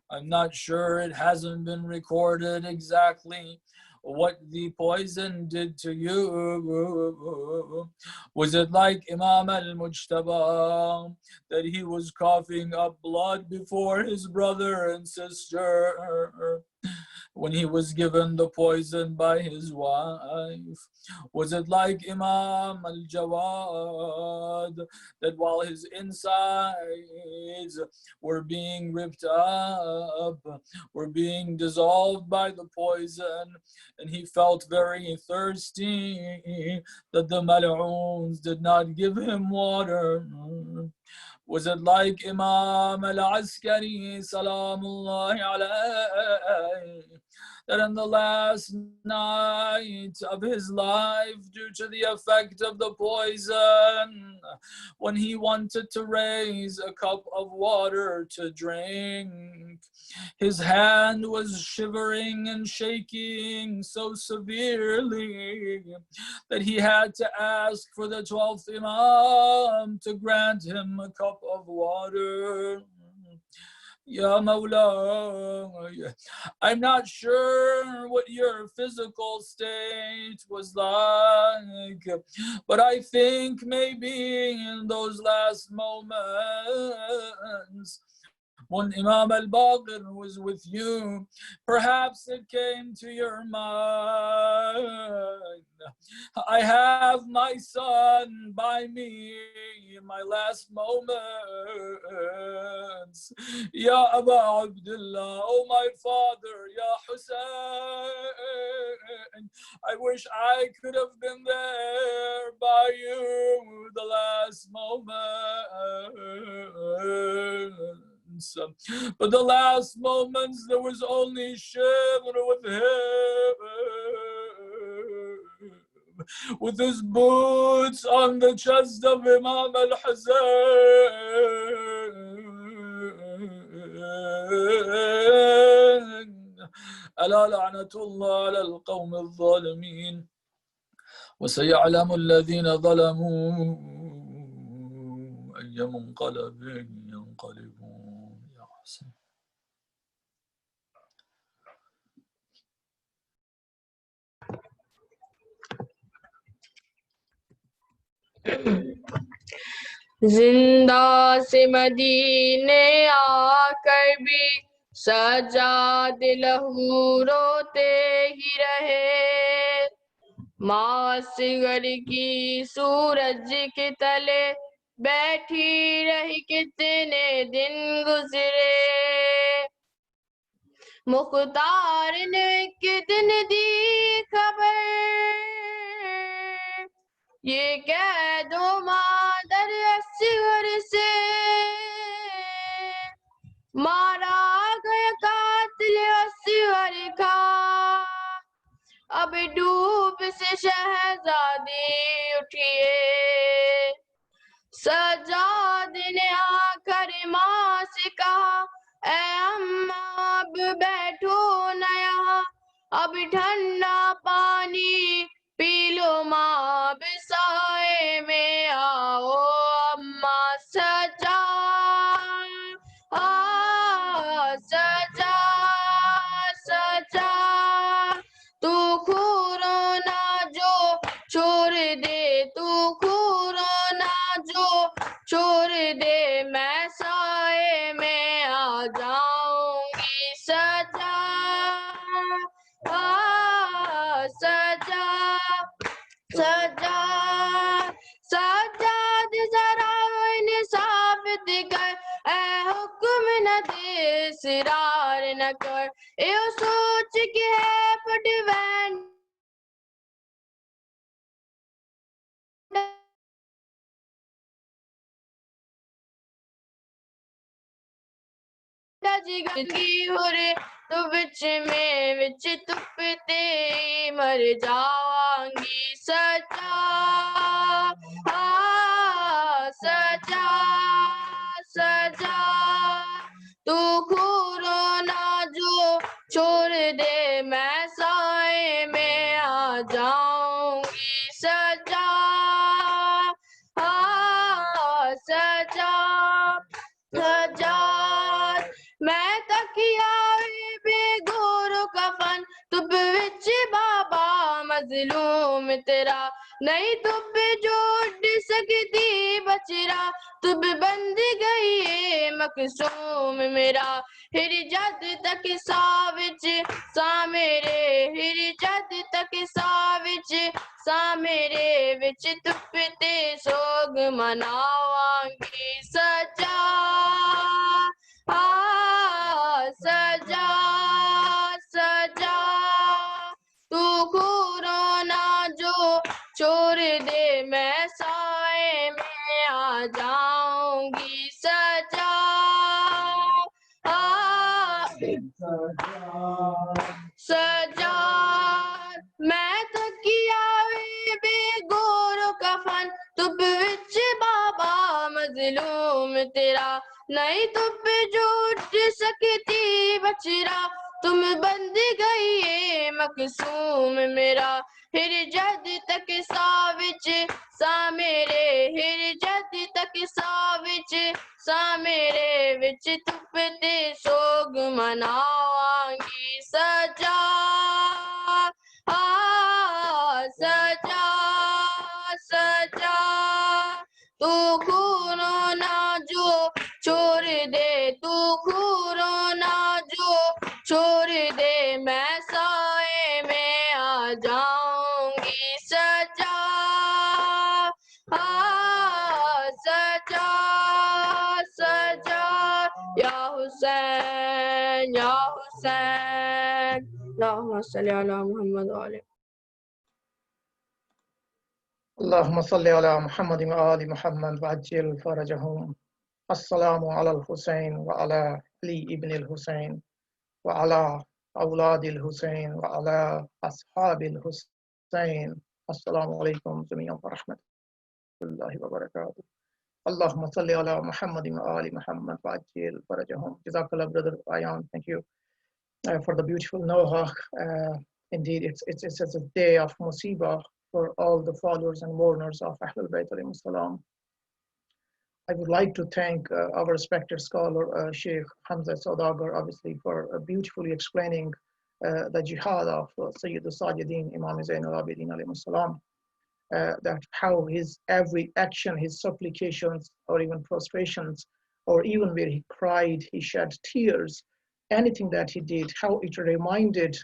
I'm not sure, it hasn't been recorded exactly what the poison did to you. Was it like Imam al-Mujtaba, that he was coughing up blood before his brother and sister when he was given the poison by his wife? Was it like Imam al-Jawad, that while his insides were being ripped up, were being dissolved by the poison, and he felt very thirsty, that the mal'oons did not give him water? Was it like Imam al-Askari, Salamullahi alayhi, that in the last night of his life, due to the effect of the poison, when he wanted to raise a cup of water to drink, his hand was shivering and shaking so severely that he had to ask for the 12th Imam to grant him a cup of water. Ya Mawla, I'm not sure what your physical state was like, but I think maybe in those last moments, when Imam al-Baqir was with you, perhaps it came to your mind, I have my son by me in my last moments. Ya Aba Abdullah, oh my father, Ya Hussein, I wish I could have been there by you the last moment. But the last moments, there was only shiver with him, with his boots on the chest of Imam al-Husayn. ألا لعنة الله على القوم الظالمين وسيعلم الذين ظلموا أي منقلب ينقلبون. يا حسين. जिंदा से मदीने आकर भी सजाद लहू रोते ही रहे, माँ सिगर की सूरज के तले बैठी रही कितने दिन गुजरे मुख्तार ने कितन दी खबर ये कह दो मादर असगर से मारा गया कातिल असगर का अब डूब से शहजादी उठिए सजाद ने आकर माँ से कहा ऐ अम्मा अब बैठो न यहाँ अब ठंडा पानी पी लो माँ अब साए में आओ अम्मा सजा सजा सजा तू खूरो ना जो छोड़ दे तू खूरो ना जो छोड़ दे मैं साए में आ जाऊंगी सजा सजा सजा सजाद जरा साबित कर ऐ हुक्म न दे सिरार न कर ए सोच के है पटवैन जिंदगी हो रे तो बिच में बिच तुपते मर जावांगी सजा सजा सजा तू खूरो ना जो छोड़ दे मैं साए में आ जाऊंगी सजा सजा सजा मैं तकिया बेगोरो कफन तुब विच बाबा मजलूम तेरा नहीं तुब जोड़ सकती बचरा तुब बंद गई मकसूम मेरा हिर जद तक साविच सा मेरे हिर जद तक साविच सा मेरे विच तुपते सोग मनावांगी सजा सजा सजा तू खूरो ना जो छोड़ दे मैं साए में आ जाऊंगी सजा सजा मैं तो किया बेगोरो कफन तुब विच बाबा मजलूम तेरा नहीं तुब जुट सकती बचरा तुम बंद गई मकसूम मेरा हिर जद तक साविच सा मेरे हिर जद तक साविच सा मेरे विच तुपते सोग मनावांगी सजा सजा सजा तू खूनो ना जो छोड़ दे तू खूरो ना जो छोड़ दे मैं साए में आ जाऊंगी सजा सजा सजा या हुसैन या हुसैन अल्लाहुम्मा सल्ली अला मुहम्मद व आले اللهم صل على محمد وآل محمد وعجل فرجهم السلام على الحسين وعلى علي ابن الحسين وعلى أولاد الحسين وعلى أصحاب الحسين السلام عليكم جميعا ورحمة الله وبركاته اللهم صل على محمد وآل محمد وعجل فرجهم Jazakallah brother Ayan, thank you for the beautiful Noha. Indeed, it's a day of musibah for all the followers and mourners of Ahlul Bayt alayhim salam. I would like to thank our respected scholar, Shaykh Hamza Sodagar, obviously, for beautifully explaining the jihad of Sayyid al-Sajidin, Imam Zain al-Abidin alayhim salam, that how his every action, his supplications, or even prostrations, or even where he cried, he shed tears, anything that he did, how it reminded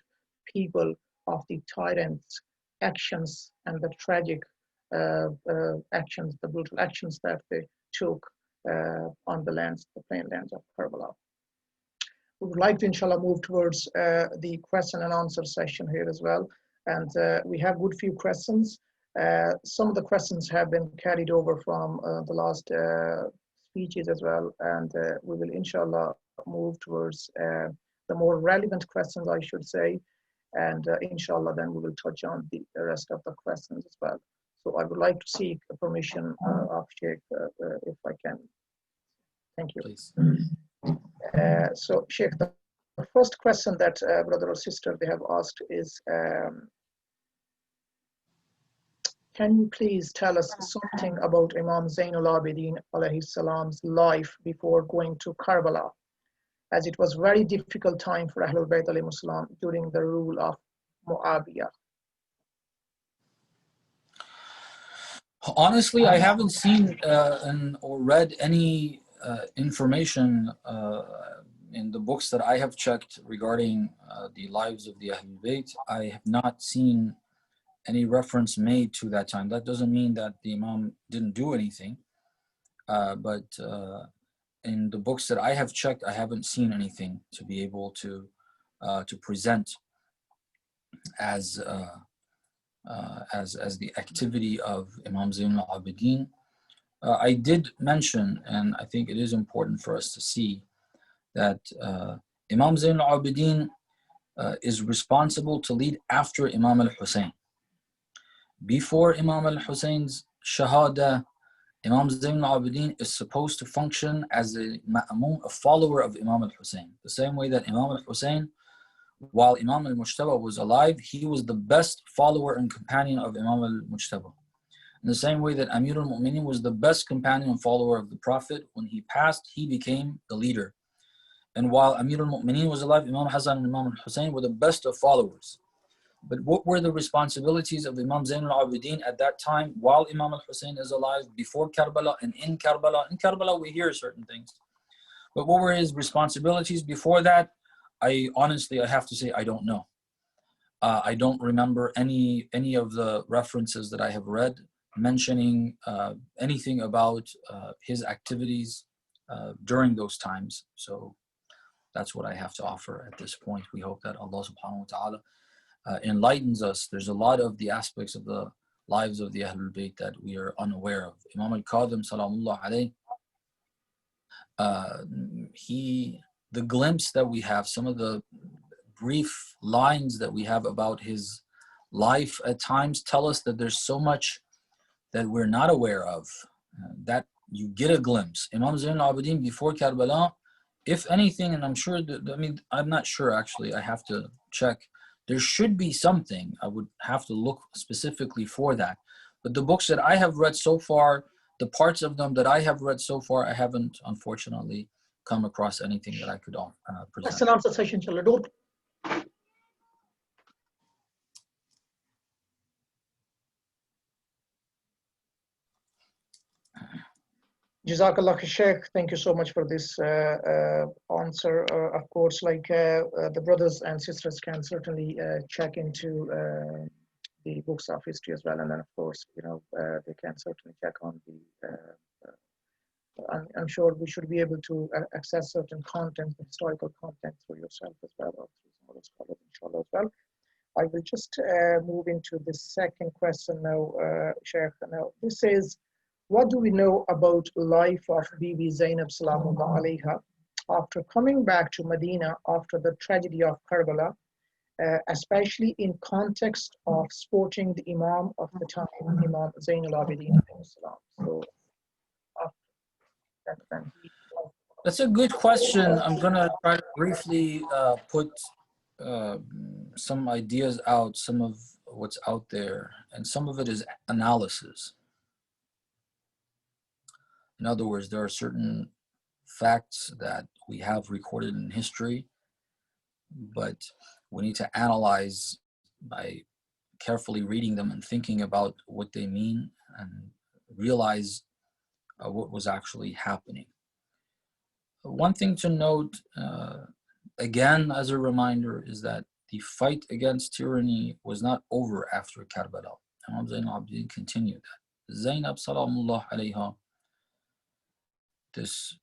people of the tyrants actions and the tragic actions, the brutal actions that they took on the plain lands of Karbala. We would like to, inshallah, move towards the question and answer session here as well. And we have good few questions. Some of the questions have been carried over from the last speeches as well. And we will, inshallah, move towards the more relevant questions, I should say. And inshallah, then we will touch on the rest of the questions as well. So I would like to seek permission of Shaykh, if I can. Thank you. Please. So Shaykh, the first question that brother or sister they have asked is, can you please tell us something about Imam Zainul Abidin alayhi salam's life before going to Karbala, as it was very difficult time for Ahlul Bayt alayhi salam during the rule of Muawiyah? Honestly, I haven't seen or read any information in the books that I have checked regarding the lives of the Ahlul Bayt. I have not seen any reference made to that time. That doesn't mean that the Imam didn't do anything, but in the books that I have checked, I haven't seen anything to be able to present as the activity of Imam Zainul Abidin. I did mention, and I think it is important for us to see, that Imam Zainul Abidin is responsible to lead after Imam al-Hussein. Before Imam al-Hussein's Shahada, Imam Zainul Abidin is supposed to function as a ma'amun, a follower of Imam al-Hussein. The same way that Imam al-Hussein, while Imam al-Mujtaba was alive, he was the best follower and companion of Imam al-Mujtaba. In the same way that Amir al-Mu'minin was the best companion and follower of the Prophet, when he passed, he became the leader. And while Amir al-Mu'minin was alive, Imam Hassan and Imam al-Hussein were the best of followers. But what were the responsibilities of Imam Zainul Abidin at that time, while Imam al-Hussein is alive, before Karbala and in Karbala? In Karbala, we hear certain things. But what were his responsibilities before that? I have to say, I don't know. I don't remember any of the references that I have read mentioning anything about his activities during those times. So that's what I have to offer at this point. We hope that Allah subhanahu wa ta'ala enlightens us. There's a lot of the aspects of the lives of the Ahlul Bayt that we are unaware of. Imam al-Kadhim salamullah alayh, the glimpse that we have, some of the brief lines that we have about his life at times tell us that there's so much that we're not aware of, that you get a glimpse. Imam Zainul Abidin before Karbala, if anything, and I'm sure that, I'm not sure actually, I have to check. There should be something. I would have to look specifically for that. But the books that I have read so far, the parts of them that I have read so far, I haven't, unfortunately, come across anything that I could present. That's an answer session, inshallah. Don't. Jazakallah Shaykh, thank you so much for this answer. Of course, the brothers and sisters can certainly check into the books of history as well, and then of course, they can certainly check on the. I'm sure we should be able to access certain content, historical content for yourself as well, or through some other scholars, inshallah, as well. I will just move into the second question now, Shaykh. Now, this is, what do we know about life of Bibi Zainab Salamullah alayha after coming back to Medina after the tragedy of Karbala, especially in context of supporting the Imam of the time, Imam Zainul Abidin alayhi salam? So, that's a good question. I'm going to try to briefly put some ideas out, some of what's out there, and some of it is analysis. In other words, there are certain facts that we have recorded in history, but we need to analyze by carefully reading them and thinking about what they mean and realize what was actually happening. One thing to note, again, as a reminder, is that the fight against tyranny was not over after Karbala. Imam Zain al-Abidin continued that. Zainab salamullah alayha, this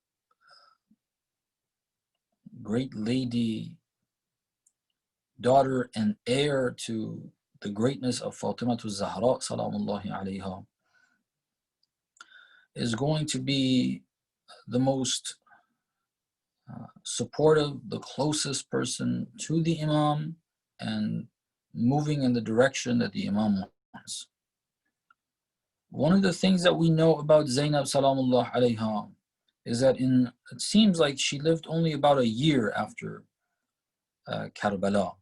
great lady, daughter and heir to the greatness of Fatimah-uz-Zahra salamullahi alayha, is going to be the most supportive, the closest person to the Imam, and moving in the direction that the Imam wants. One of the things that we know about Zainab salamullah alayha is that it seems like she lived only about a year after Karbala.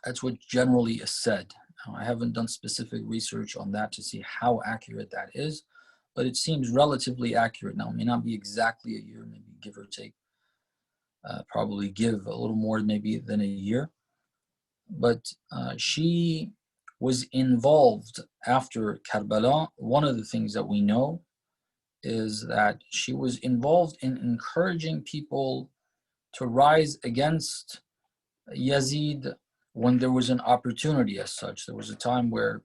That's what generally is said. I haven't done specific research on that to see how accurate that is, but it seems relatively accurate. Now, it may not be exactly a year, maybe give or take, probably give a little more maybe than a year. But she was involved after Karbala. One of the things that we know is that she was involved in encouraging people to rise against Yazid when there was an opportunity as such. There was a time where,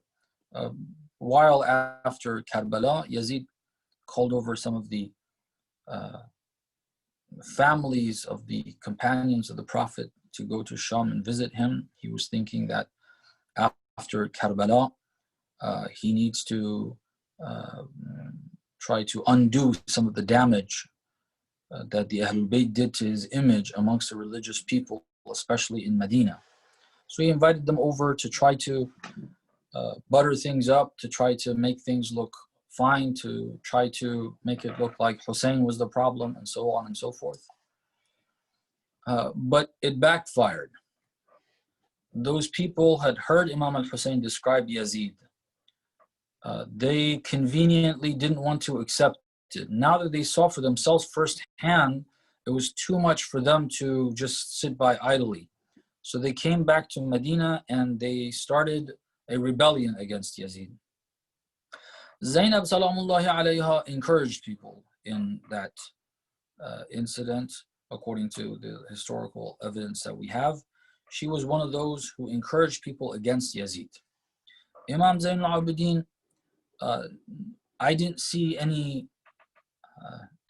while after Karbala, Yazid called over some of the families of the companions of the Prophet to go to Sham and visit him. He was thinking that after Karbala, he needs to try to undo some of the damage that the Ahlul Bayt did to his image amongst the religious people, especially in Medina. So he invited them over to try to butter things up, to try to make things look fine, to try to make it look like Hussein was the problem, and so on and so forth. But it backfired. Those people had heard Imam al-Hussein describe Yazid. They conveniently didn't want to accept it. Now that they saw for themselves firsthand, it was too much for them to just sit by idly. So they came back to Medina and they started a rebellion against Yazid. Zainab salamullahi alayha encouraged people in that incident, according to the historical evidence that we have. She was one of those who encouraged people against Yazid. Imam Zain al-Abidin, I didn't see any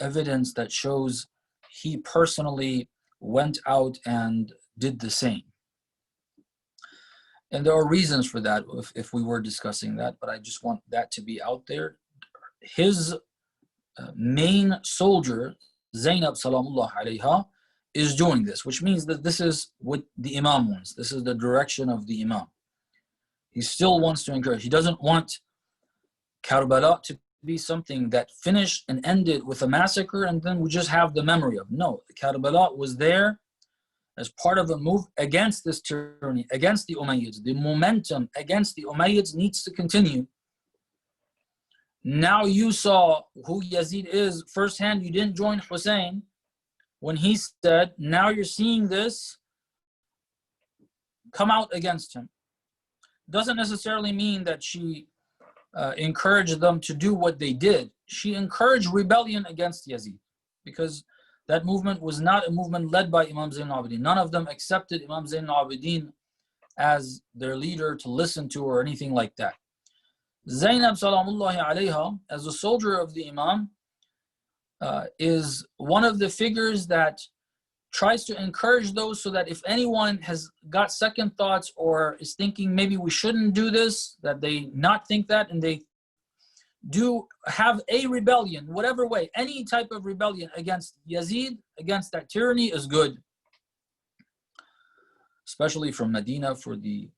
evidence that shows he personally went out and did the same. And there are reasons for that if we were discussing that, but I just want that to be out there. His main soldier, Zainab salamullah alayha, is doing this, which means that this is what the Imam wants. This is the direction of the Imam. He still wants to encourage. He doesn't want Karbala to be something that finished and ended with a massacre and then we just have the memory of. No, Karbala was there as part of a move against this tyranny, against the Umayyads. The momentum against the Umayyads needs to continue. Now you saw who Yazid is firsthand. You didn't join Hussein when he said, now you're seeing this, come out against him. Doesn't necessarily mean that she encouraged them to do what they did. She encouraged rebellion against Yazid because that movement was not a movement led by Imam Zain al-Abidin. None of them accepted Imam Zain al-Abidin as their leader to listen to or anything like that. Zainab salamullahi alayha, as a soldier of the Imam, is one of the figures that tries to encourage those so that if anyone has got second thoughts or is thinking maybe we shouldn't do this, that they not think that and they do have a rebellion, whatever way, any type of rebellion against Yazid, against that tyranny is good. Especially from Medina, for the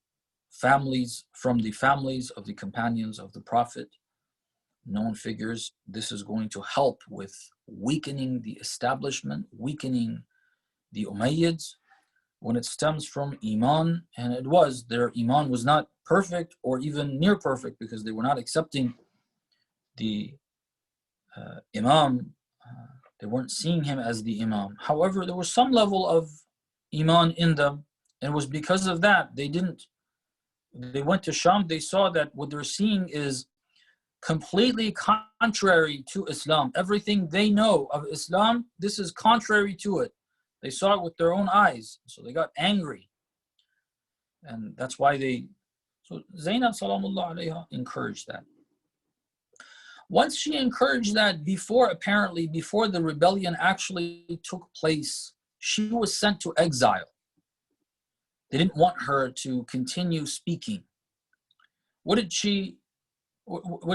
families, from the families of the companions of the Prophet, known figures. This is going to help with weakening the establishment, weakening the Umayyads when it stems from Iman, and it was, their Iman was not perfect or even near perfect because they were not accepting the Imam. They weren't seeing him as the Imam. However, there was some level of Iman in them, and it was because of that they went to Sham. They saw that what they're seeing is completely contrary to Islam. Everything they know of Islam, this is contrary to it. They saw it with their own eyes, so they got angry. And that's why so Zainab salamullah alayha encouraged that. Once she encouraged that, before the rebellion actually took place, she was sent to exile. They didn't want her to continue speaking. What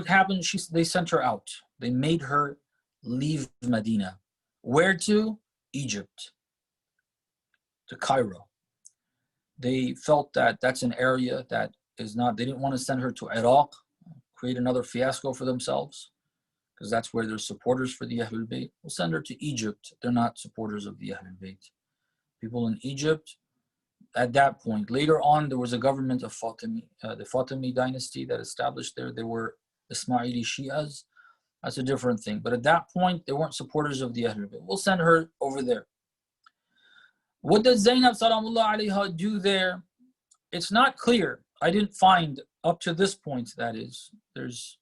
happened? They sent her out. They made her leave Medina. Where to? Egypt, to Cairo. They felt that that's an area that is not, they didn't want to send her to Iraq, create another fiasco for themselves, because that's where they're supporters for the Ahlul Bayt. We'll send her to Egypt. They're not supporters of the Ahlul Bayt. People in Egypt, at that point, later on, there was a government of Fatimi, the Fatimi dynasty that established there. They were Ismaili Shias. That's a different thing. But at that point, they weren't supporters of the Ahlul Bayt. We'll send her over there. What does Zainab salamullah alayha do there? It's not clear. I didn't find up to this point, that is. There's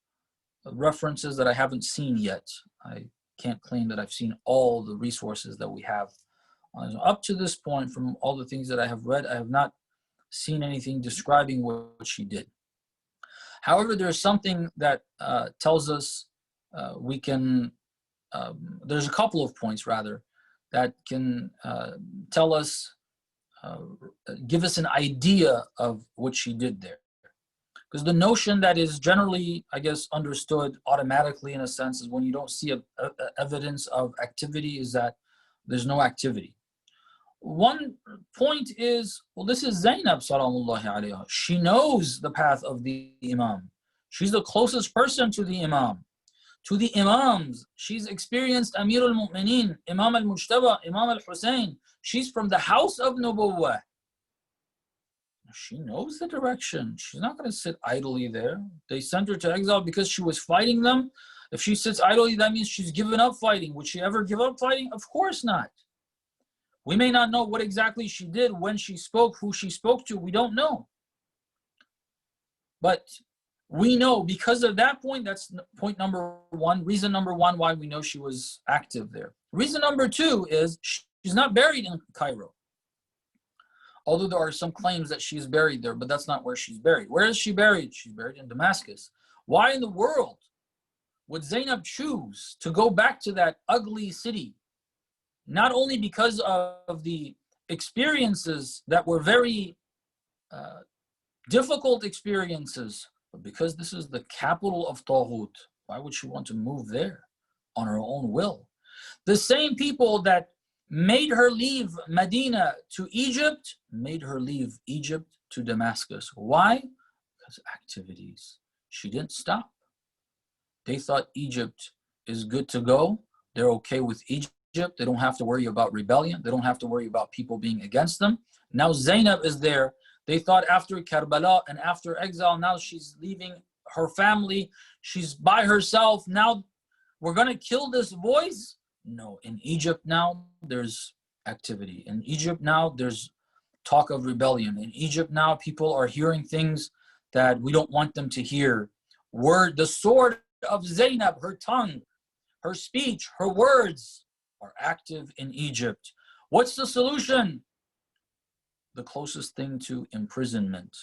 references that I haven't seen yet. I can't claim that I've seen all the resources that we have. Up to this point, from all the things that I have read, I have not seen anything describing what she did. However, there's something that tells us there's a couple of points rather, that can tell us, give us an idea of what she did there. Because the notion that is generally, I guess, understood automatically in a sense is when you don't see evidence of activity is that there's no activity. One point is, well, this is Zainab salamullahi alayha. She knows the path of the Imam. She's the closest person to the Imam. To the Imams, she's experienced Amir al-Mu'mineen, Imam al-Mujtaba, Imam al-Hussein. She's from the house of Nubuwwah. She knows the direction. She's not going to sit idly there. They sent her to exile because she was fighting them. If she sits idly, that means she's given up fighting. Would she ever give up fighting? Of course not. We may not know what exactly she did, when she spoke, who she spoke to. We don't know. But we know because of that point, that's point number one, reason number one why we know she was active there. Reason number two is she's not buried in Cairo. Although there are some claims that she's buried there, but that's not where she's buried. Where is she buried? She's buried in Damascus. Why in the world would Zainab choose to go back to that ugly city? Not only because of the experiences that were very difficult experiences, but because this is the capital of Taghut. Why would she want to move there on her own will? The same people that made her leave Medina to Egypt, made her leave Egypt to Damascus. Why? Because activities. She didn't stop. They thought Egypt is good to go. They're okay with Egypt. They don't have to worry about rebellion. They don't have to worry about people being against them. Now Zainab is there. They thought after Karbala and after exile, now she's leaving her family. She's by herself. Now we're going to kill this voice. No, in Egypt now, there's activity. In Egypt now, there's talk of rebellion. In Egypt now, people are hearing things that we don't want them to hear. The sword of Zainab, her tongue, her speech, her words are active in Egypt. What's the solution? The closest thing to imprisonment,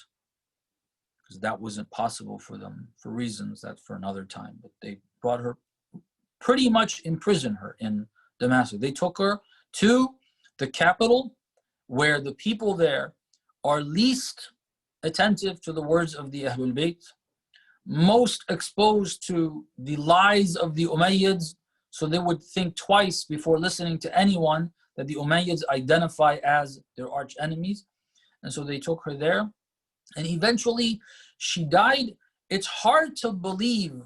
because that wasn't possible for them for reasons that for another time. But they brought her, pretty much imprisoned her in Damascus. They took her to the capital where the people there are least attentive to the words of the Ahlul Bayt, most exposed to the lies of the Umayyads, so they would think twice before listening to anyone that the Umayyads identify as their arch enemies. And so they took her there, and eventually she died. It's hard to believe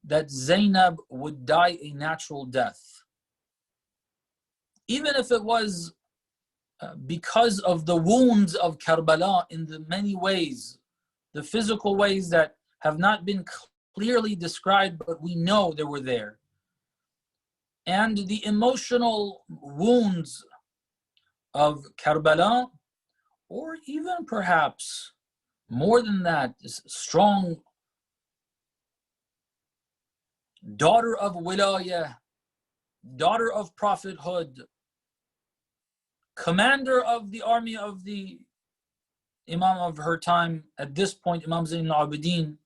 that Zainab would die a natural death. Even if it was because of the wounds of Karbala in the many ways, the physical ways that have not been clearly described, but we know they were there. And the emotional wounds of Karbala, or even perhaps more than that, this strong daughter of wilayah, daughter of prophethood, commander of the army of the Imam of her time, at this point, Imam Zayn al-Abidin,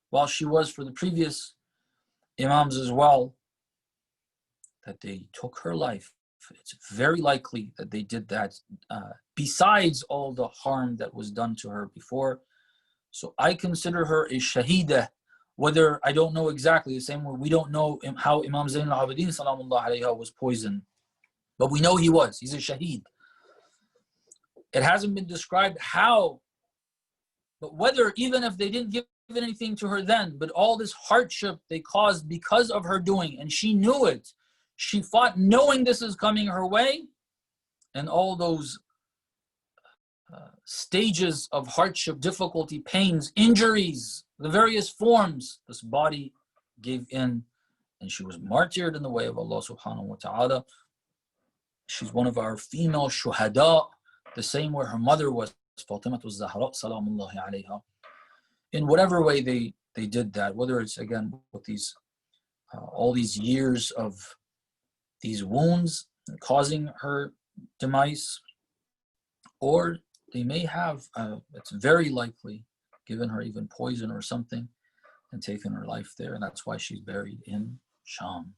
while she was for the previous Imams as well, that they took her life. It's very likely that they did that, besides all the harm that was done to her before. So I consider her a shaheedah, whether I don't know exactly the same way. We don't know how Imam Zayn al-Abidin salamullah alayha was poisoned, but we know he was. He's a shaheed. It hasn't been described how, but whether, even if they didn't give anything to her then, but all this hardship they caused because of her doing, and she knew it. She fought knowing this is coming her way, and all those stages of hardship, difficulty, pains, injuries, the various forms, this body gave in, and she was martyred in the way of Allah subhanahu wa ta'ala. She's one of our female shuhada, the same way her mother was, Azakhana-e-Zahra salamullahi alayha. In whatever way they did that, whether it's again with these all these years of these wounds causing her demise, or they may have, it's very likely, given her even poison or something and taken her life there, and that's why she's buried in Sham.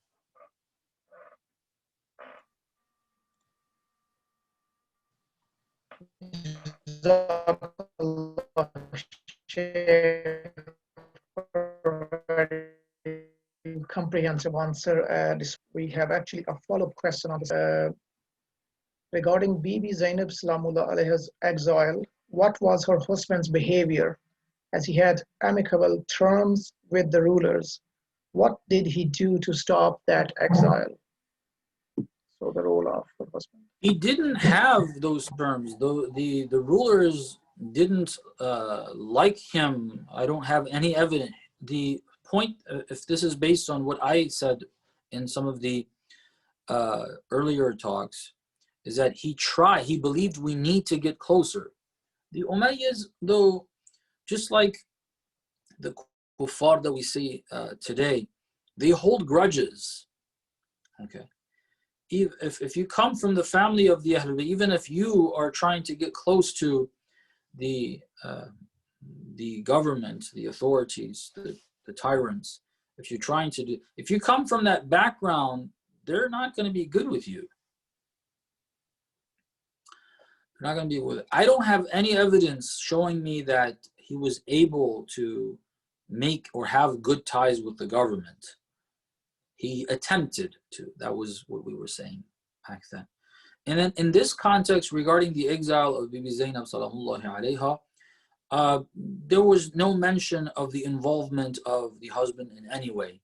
Comprehensive answer. We have actually a follow-up question on this. Regarding Bibi Zainab Salamullah alayha's exile, what was her husband's behavior, as he had amicable terms with the rulers? What did he do to stop that exile? So the role of her husband. He didn't have those terms. The rulers didn't like him. I don't have any evidence. The point, if this is based on what I said in some of the earlier talks, is that he believed we need to get closer. The Umayyads, though, just like the kuffar that we see today, they hold grudges. Okay. If you come from the family of the Ahlul Bayt, even if you are trying to get close to the government, the authorities, the tyrants, if you come from that background, they're not going to be good with you. They're not going to be with it. I don't have any evidence showing me that he was able to make or have good ties with the government. He attempted to. That was what we were saying back then. And then in this context, regarding the exile of Bibi Zainab salamullahi alayha, there was no mention of the involvement of the husband in any way.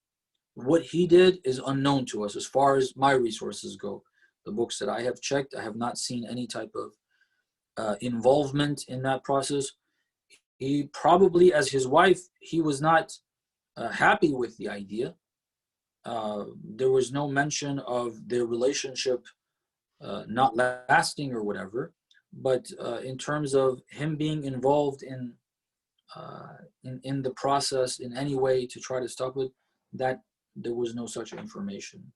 What he did is unknown to us as far as my resources go. The books that I have checked, I have not seen any type of involvement in that process. He probably, as his wife, he was not happy with the idea. There was no mention of their relationship not lasting or whatever, but in terms of him being involved in the process in any way to try to stop it, that there was no such information.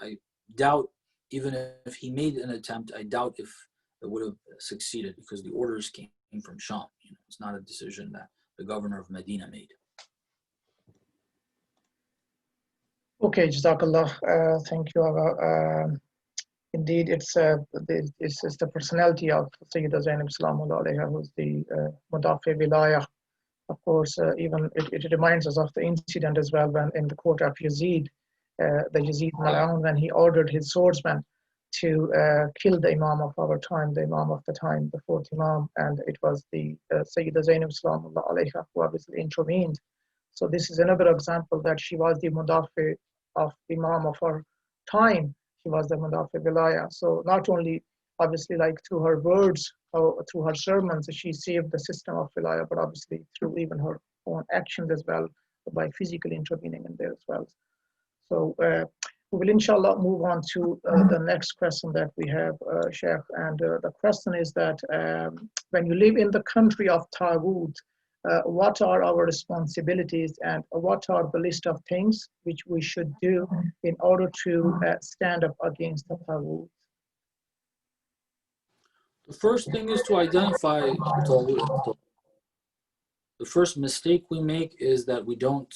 I doubt, even if he made an attempt, I doubt if it would have succeeded, because the orders came from Sham. It's not a decision that the governor of Medina made. Okay, Jazakallah. Thank you. Indeed, it's the personality of Sayyidah Zainab Salamullah alayha, who's the Mudafi Wilayah. Of course, even it reminds us of the incident as well when in the court of Yazid, the Yazid Mal'un, when he ordered his swordsman to kill the Imam of our time, the Imam of the time, the fourth Imam, and it was the Sayyidah Zainab Salamullah alayha who obviously intervened. So this is another example that she was the Mudafi of Imam of her time. She was the Mudafi Wilayah. So not only obviously like through her words, or through her sermons, she saved the system of Wilayah, but obviously through even her own actions as well, by physically intervening in there as well. So we will inshallah move on to the next question that we have, Shaykh. And the question is that when you live in the country of Taghut, what are our responsibilities and what are the list of things which we should do in order to stand up against the Taghut? The first thing is to identify the Taghut. The first mistake we make is that we don't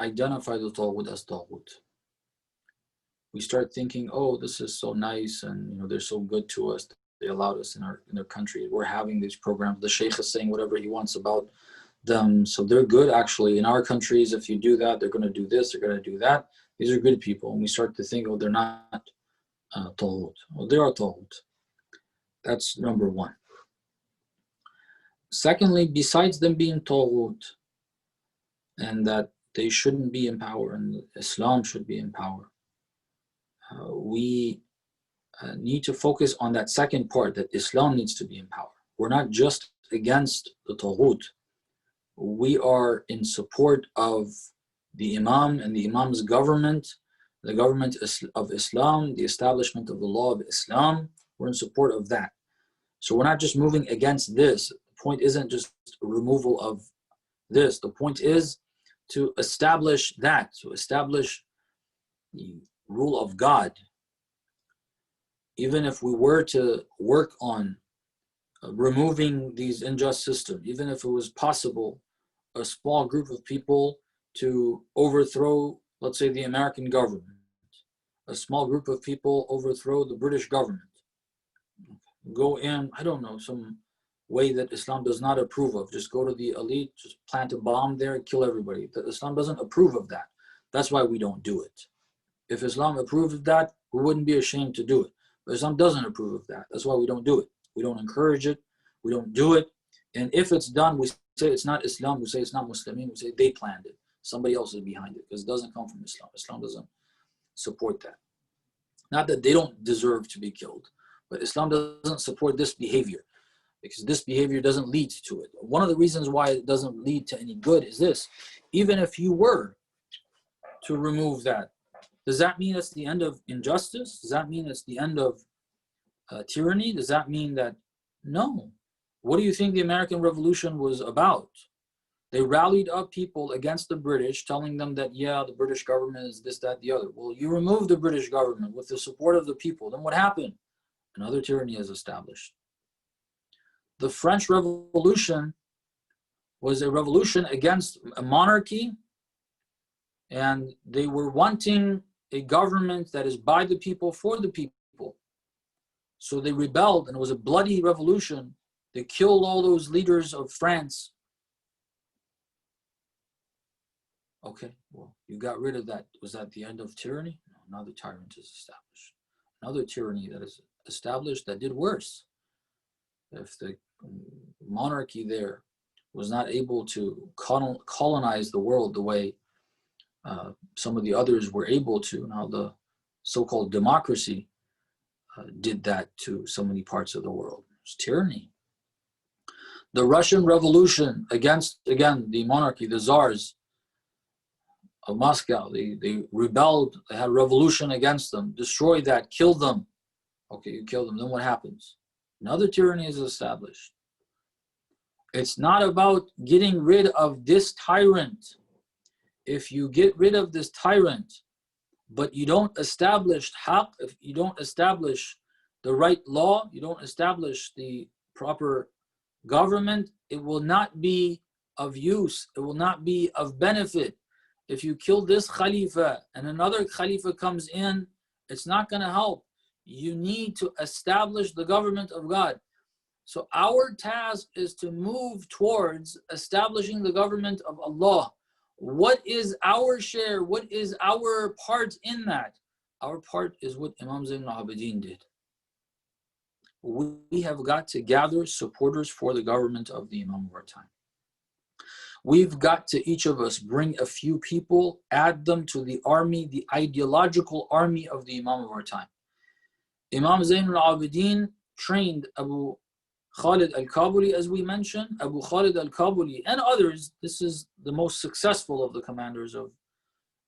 identify the Taghut as Taghut. We start thinking, oh, this is so nice, and they're so good to us. They allowed us in their country. We're having these programs. The Shaykh is saying whatever he wants about them, so they're good. Actually, in our countries, if you do that, they're going to do this, they're going to do that. These are good people, and we start to think, oh, they're not Taghut. Well, they are Taghut. That's number one. Secondly, besides them being Taghut, and that they shouldn't be in power, and Islam should be in power, we need to focus on that second part, that Islam needs to be in power. We're not just against the Taghut. We are in support of the Imam and the Imam's government, the government of Islam, the establishment of the law of Islam. We're in support of that. So we're not just moving against this. The point isn't just removal of this. The point is to establish that, to establish the rule of God. Even if we were to work on removing these unjust systems, even if it was possible, a small group of people to overthrow, let's say, the American government, a small group of people overthrow the British government, go in, I don't know, some way that Islam does not approve of, just go to the elite, just plant a bomb there, kill everybody. Islam doesn't approve of that. That's why we don't do it. If Islam approved of that, we wouldn't be ashamed to do it. But Islam doesn't approve of that. That's why we don't do it. We don't encourage it. We don't do it. And if it's done, we say it's not Islam. We say it's not Muslimin. We say they planned it. Somebody else is behind it, because it doesn't come from Islam. Islam doesn't support that. Not that they don't deserve to be killed, but Islam doesn't support this behavior, because this behavior doesn't lead to it. One of the reasons why it doesn't lead to any good is this: even if you were to remove that, does that mean it's the end of injustice? Does that mean it's the end of tyranny? Does that mean that? No. What do you think the American Revolution was about? They rallied up people against the British, telling them that, yeah, the British government is this, that, the other. Well, you remove the British government with the support of the people. Then what happened? Another tyranny is established. The French Revolution was a revolution against a monarchy, and they were wanting a government that is by the people, for the people. So they rebelled, and it was a bloody revolution. They killed all those leaders of France. Okay, well, you got rid of that. Was that the end of tyranny? No, another tyrant is established. Another tyranny that is established that did worse. If the monarchy there was not able to colonize the world the way some of the others were able to, now the so-called democracy did that to so many parts of the world. It's tyranny. The Russian Revolution against, again, the monarchy, the czars of Moscow, they rebelled, they had a revolution against them, destroyed that, killed them. Okay, you kill them, then what happens? Another tyranny is established. It's not about getting rid of this tyrant. If you get rid of this tyrant, but you don't establish haqq, if you don't establish the right law, you don't establish the proper government, it will not be of use, it will not be of benefit. If you kill this Khalifa and another Khalifa comes in, it's not going to help. You need to establish the government of God. So our task is to move towards establishing the government of Allah. What is our share? What is our part in that? Our part is what Imam Zain al-Abidin did. We have got to gather supporters for the government of the Imam of our time. We've got to, each of us, bring a few people, add them to the army, the ideological army of the Imam of our time. Imam Zain al-Abidin trained Abu Khalid al-Kabuli, as we mentioned. Abu Khalid al-Kabuli and others, this is the most successful of the commanders of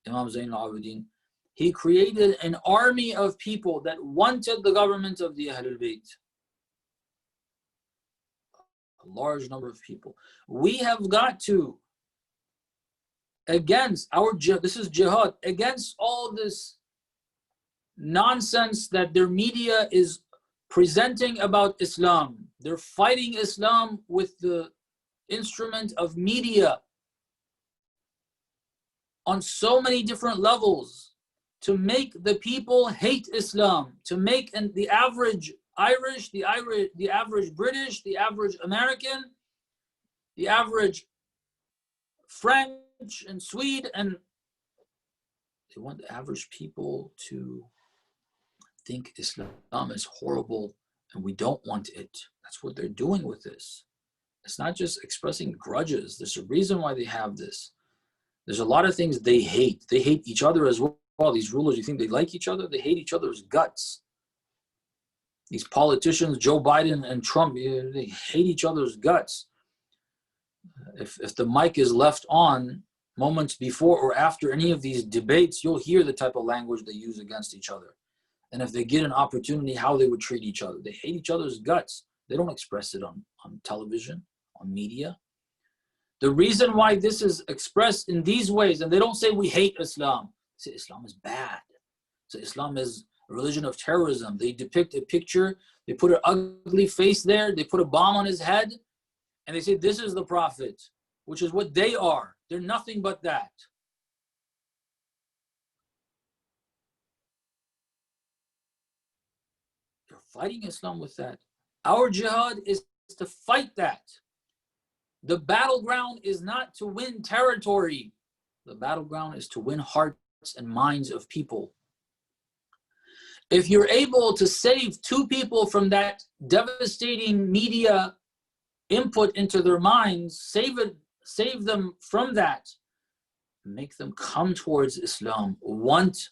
Imam Zain al-Abidin. He created an army of people that wanted the government of the Ahlul Bayt. A large number of people. We have got to, against our, this is jihad, against all this nonsense that their media is presenting about Islam. They're fighting Islam with the instrument of media on so many different levels to make the people hate Islam, to make the average Irish, the average British, the average American, the average French and Swede, and they want the average people to think Islam is horrible and we don't want it. That's what they're doing with this. It's not just expressing grudges. There's a reason why they have this. There's a lot of things they hate. They hate each other as well. These rulers, you think they like each other? They hate each other's guts. These politicians, Joe Biden and Trump, they hate each other's guts. If the mic is left on moments before or after any of these debates, you'll hear the type of language they use against each other. And if they get an opportunity, how they would treat each other. They hate each other's guts. They don't express it on television, on media. The reason why this is expressed in these ways, and they don't say we hate Islam. They say Islam is bad. So Islam is a religion of terrorism. They depict a picture, they put an ugly face there, they put a bomb on his head, and they say this is the Prophet, which is what they are. They're nothing but that. They're fighting Islam with that. Our jihad is to fight that. The battleground is not to win territory. The battleground is to win hearts and minds of people. If you're able to save 2 people from that devastating media input into their minds, save them from that, make them come towards Islam, want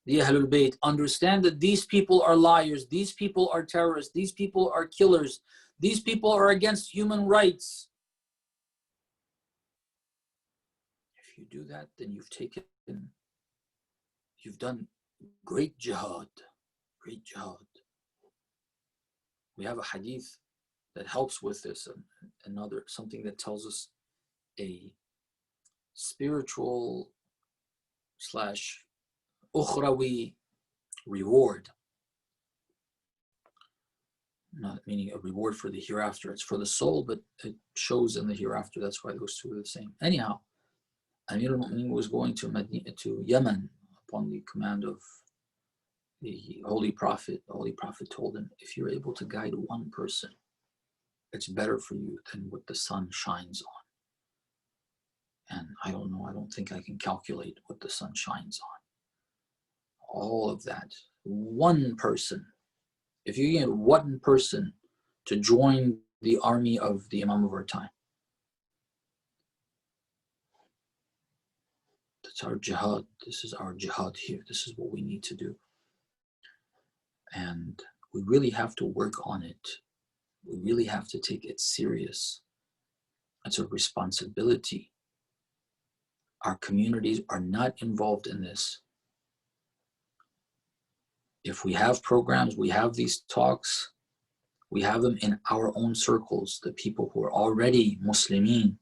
the Ahlul Bayt, understand that these people are liars, these people are terrorists, these people are killers, these people are against human rights. If you do that, then you've done great jihad, great jihad. We have a hadith that helps with this, something that tells us a spiritual / ukhrawi reward. Not meaning a reward for the hereafter, it's for the soul, but it shows in the hereafter. That's why those two are the same. Anyhow, Amir al-Mu'minin was going to Yemen upon the command of the Holy Prophet. The Holy Prophet told him, if you're able to guide one person, it's better for you than what the sun shines on. And I don't think I can calculate what the sun shines on. All of that. One person. If you get one person to join the army of the Imam of our time, that's our jihad. This is our jihad here. This is what we need to do. And we really have to work on it. We really have to take it serious. It's a responsibility. Our communities are not involved in this. If we have programs, we have these talks, we have them in our own circles, the people who are already Muslimin,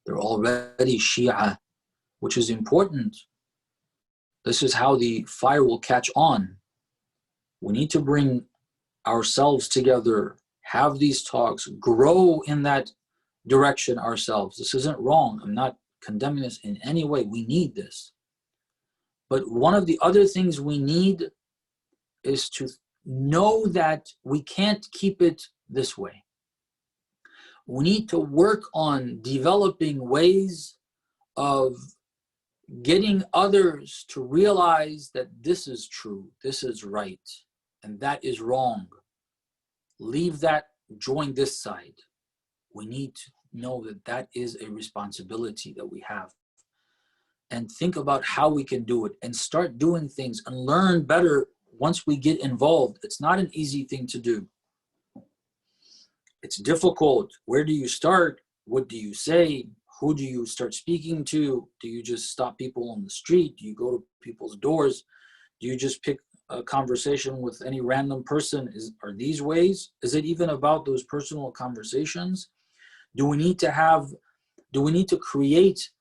they're already Shia, which is important. This is how the fire will catch on. We need to bring ourselves together, have these talks, grow in that direction ourselves. This isn't wrong. I'm not condemning this in any way. We need this. But one of the other things we need is to know that we can't keep it this way. We need to work on developing ways of getting others to realize that this is true, this is right, and that is wrong. Leave that, join this side. We need to know that that is a responsibility that we have. And think about how we can do it and start doing things and learn better once we get involved. It's not an easy thing to do. It's difficult. Where do you start? What do you say? Who do you start speaking to? Do you just stop people on the street? Do you go to people's doors? Do you just pick a conversation with any random person? Are these ways? Is it even about those personal conversations? Do we need to create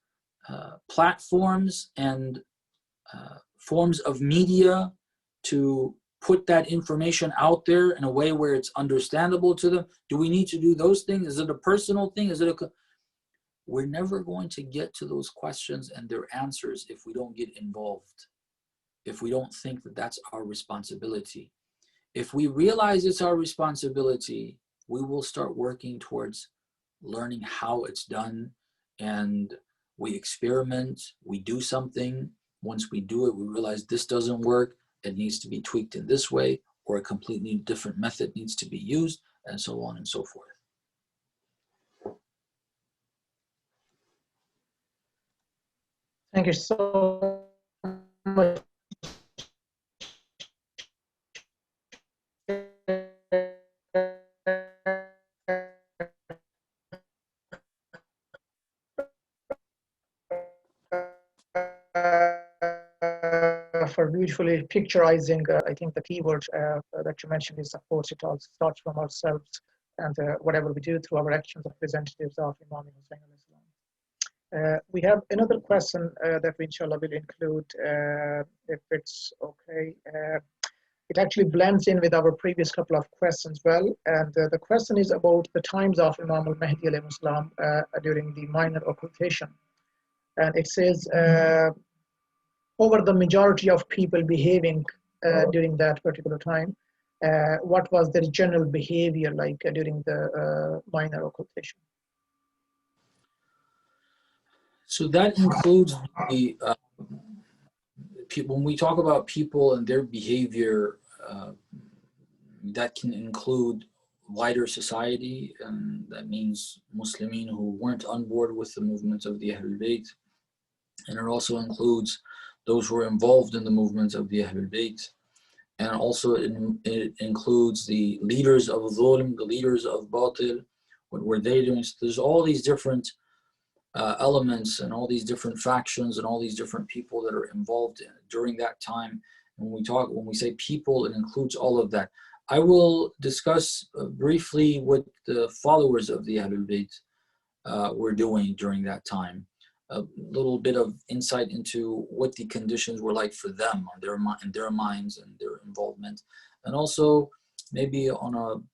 platforms and forms of media to put that information out there in a way where it's understandable to them? Do we need to do those things? Is it a personal thing? Is it a... We're never going to get to those questions and their answers if we don't get involved, if we don't think that that's our responsibility. If we realize it's our responsibility, we will start working towards learning how it's done, and we experiment, we do something. Once we do it, we realize this doesn't work, it needs to be tweaked in this way, or a completely different method needs to be used, and so on and so forth. Thank you so much. For beautifully picturizing, I think the keyword that you mentioned is, of course, it all starts from ourselves, and whatever we do through our actions of representatives of Imam Hussein al-Islam. We have another question that we inshallah will include, if it's okay. It actually blends in with our previous couple of questions well, and the question is about the times of Imam al-Mahdi alayhi salam during the minor occultation. And it says, over the majority of people behaving during that particular time, what was their general behavior like during the minor occultation? So that includes the people. When we talk about people and their behavior, that can include wider society, and that means Muslimin who weren't on board with the movement of the Ahlul Bayt, and it also includes those who are involved in the movement of the Ahlul Bayt, and also it includes the leaders of Dhulm, the leaders of Batil. What were they doing? So there's all these different elements and all these different factions and all these different people that are involved during that time. And when we say people, it includes all of that. I will discuss briefly what the followers of the Ahlul Bayt were doing during that time. A little bit of insight into what the conditions were like for them, on their minds and their involvement, and also maybe on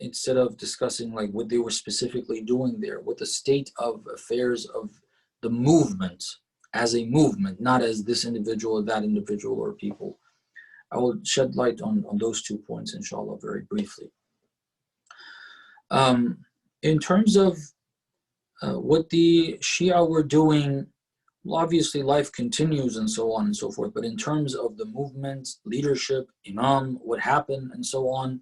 instead of discussing like what they were specifically doing there, what the state of affairs of the movement as a movement, not as this individual or that individual or people. I will shed light on those 2 points, inshallah, very briefly. In terms of what the Shia were doing, well, obviously life continues and so on and so forth, but in terms of the movement, leadership, Imam, what happened and so on,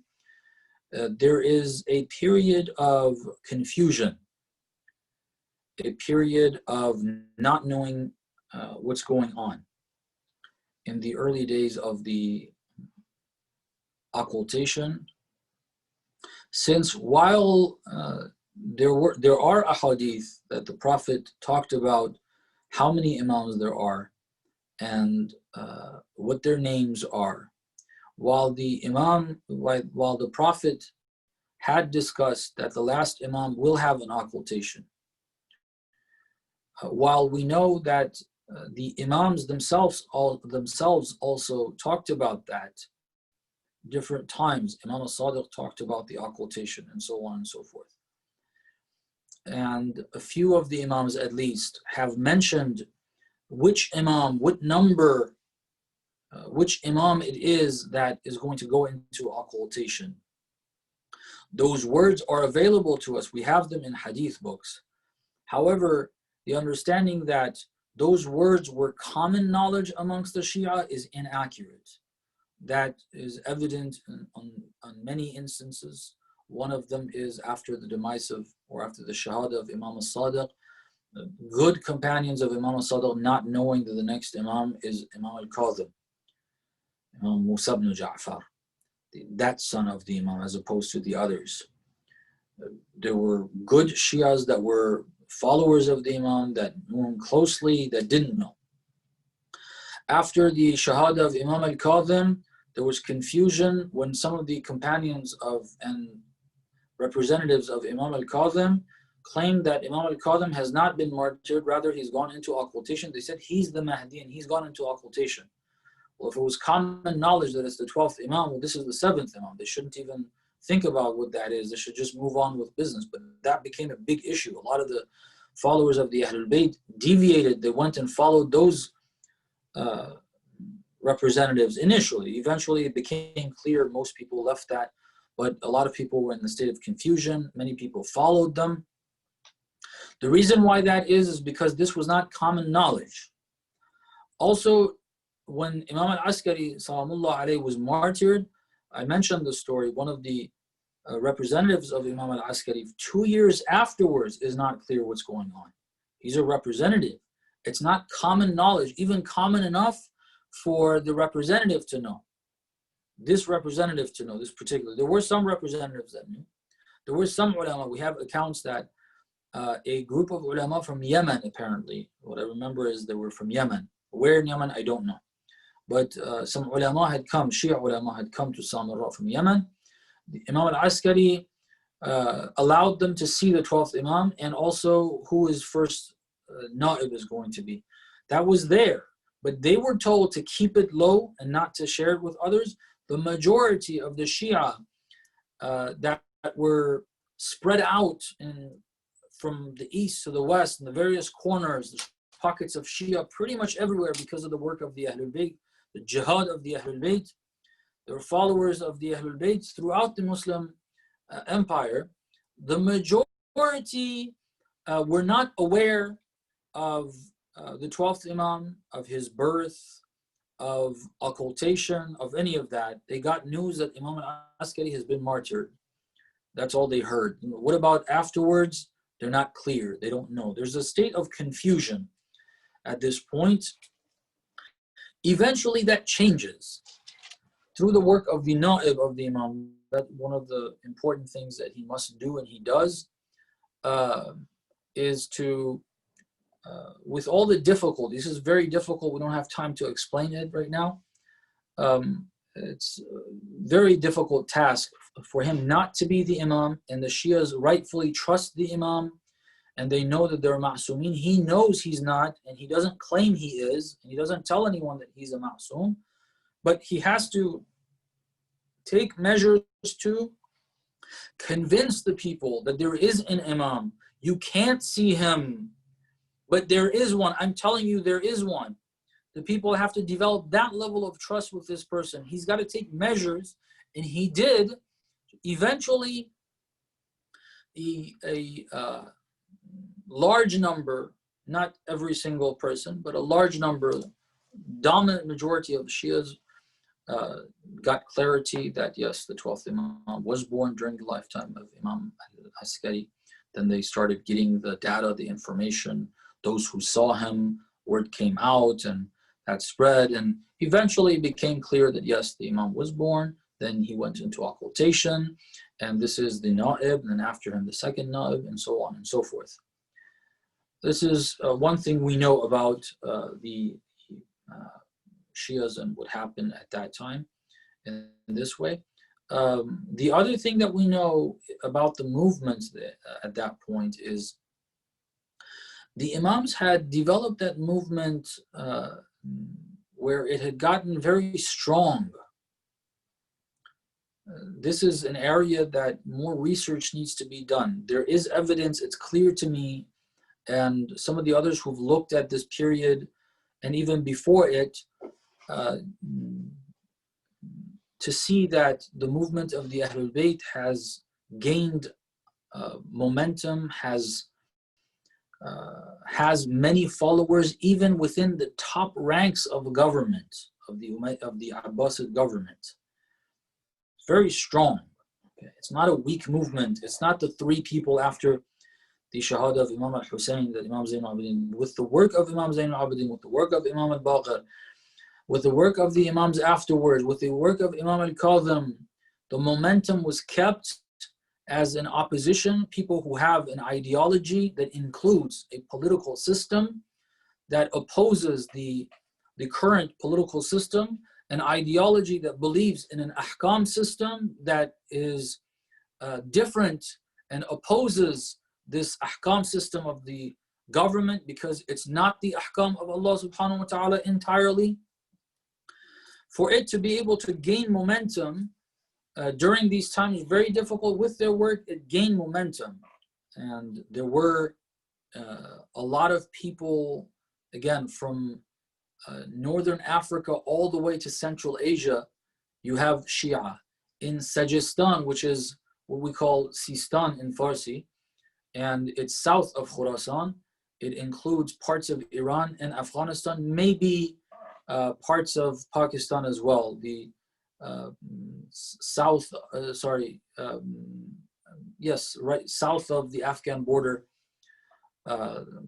there is a period of confusion, a period of not knowing what's going on. In the early days of the occultation, since while there are ahadith that the Prophet talked about how many Imams there are and what their names are, while the Prophet had discussed that the last Imam will have an occultation, while we know that the Imams themselves also talked about that different times. Imam al-Sadiq talked about the occultation and so on and so forth. And a few of the Imams at least have mentioned which Imam, what number, which Imam it is that is going to go into occultation. Those words are available to us. We have them in hadith books. However, the understanding that those words were common knowledge amongst the Shia is inaccurate. That is evident on many instances. One of them is after the demise of, or after the Shahada of Imam al-Sadiq, good companions of Imam al-Sadiq not knowing that the next Imam is Imam al-Kadhim, Imam Musa ibn Ja'far, that son of the Imam, as opposed to the others. There were good Shias that were followers of the Imam, that knew him closely, that didn't know. After the Shahada of Imam al-Kadhim, there was confusion when some of the companions of and representatives of Imam al-Kadhim claimed that Imam al-Kadhim has not been martyred, rather he's gone into occultation. They said he's the Mahdi and he's gone into occultation. Well, if it was common knowledge that it's the 12th Imam, well, this is the 7th Imam. They shouldn't even think about what that is. They should just move on with business. But that became a big issue. A lot of the followers of the Ahlul Bayt deviated. They went and followed those representatives initially. Eventually, it became clear most people left that. But a lot of people were in the state of confusion. Many people followed them. The reason why that is because this was not common knowledge. Also, when Imam al-Askari salamullah alayhi was martyred, I mentioned the story, one of the representatives of Imam al-Askari 2 years afterwards is not clear what's going on. He's a representative. It's not common knowledge, even common enough for the representative to know. This representative to know, this particular. There were some representatives that knew. There were some ulama. We have accounts that a group of ulama from Yemen, apparently, what I remember is they were from Yemen. Where in Yemen, I don't know. But some ulama had come, Shia ulama had come to Samarra from Yemen. The Imam al-Askari allowed them to see the 12th Imam and also who his first na'ib is going to be. That was there. But they were told to keep it low and not to share it with others. The majority of the Shia that were spread out from the east to the west in the various corners, the pockets of Shia pretty much everywhere because of the work of the Ahlul Bayt, the jihad of the Ahlul Bayt. There were followers of the Ahlul Bayt throughout the Muslim empire. The majority were not aware of the 12th Imam, of his birth, of occultation, of any of that. They got news that Imam al-Askari has been martyred. That's all they heard. What about afterwards? They're not clear. They don't know. There's a state of confusion at this point. Eventually that changes through the work of the Na'ib of the Imam. That's one of the important things that he must do, and he does, is to with all the difficulties, this is very difficult, we don't have time to explain it right now. It's a very difficult task for him not to be the Imam, and the Shias rightfully trust the Imam, and they know that they're ma'soomeen. He knows he's not, and he doesn't claim he is, and he doesn't tell anyone that he's a ma'soom, but he has to take measures to convince the people that there is an Imam. You can't see him, but there is one. I'm telling you, there is one. The people have to develop that level of trust with this person. He's got to take measures, and he did. Eventually, a large number, not every single person, but a large number, dominant majority of the Shias got clarity that yes, the 12th Imam was born during the lifetime of Imam al-Askari. Then they started getting the data, the information, those who saw him, word came out, and that spread, and eventually it became clear that yes, the Imam was born. Then he went into occultation, and this is the Na'ib, and then after him the second Na'ib, and so on and so forth. This is one thing we know about the Shias and what happened at that time in this way. The other thing that we know about the movements at that point is the Imams had developed that movement where it had gotten very strong. This is an area that more research needs to be done. There is evidence, it's clear to me, and some of the others who've looked at this period and even before it, to see that the movement of the Ahlul Bayt has gained momentum, has many followers even within the top ranks of government, of the Abbasid government. It's very strong. Okay? It's not a weak movement. It's not the three people after the Shahada of Imam al-Hussein, that Imam Zayn al-Abidin, with the work of Imam Zayn al-Abidin, with the work of Imam al-Baqir, with the work of the Imams afterwards, with the work of Imam al-Kadhim, the momentum was kept as an opposition, people who have an ideology that includes a political system that opposes the current political system, an ideology that believes in an ahkam system that is different and opposes this ahkam system of the government, because it's not the ahkam of Allah subhanahu wa ta'ala entirely. For it to be able to gain momentum during these times, very difficult with their work, it gained momentum. And there were a lot of people, again, from Northern Africa all the way to Central Asia. You have Shia. In Sajistan, which is what we call Sistan in Farsi, and it's south of Khurasan. It includes parts of Iran and Afghanistan, maybe parts of Pakistan as well. The south, yes, right, south of the Afghan border.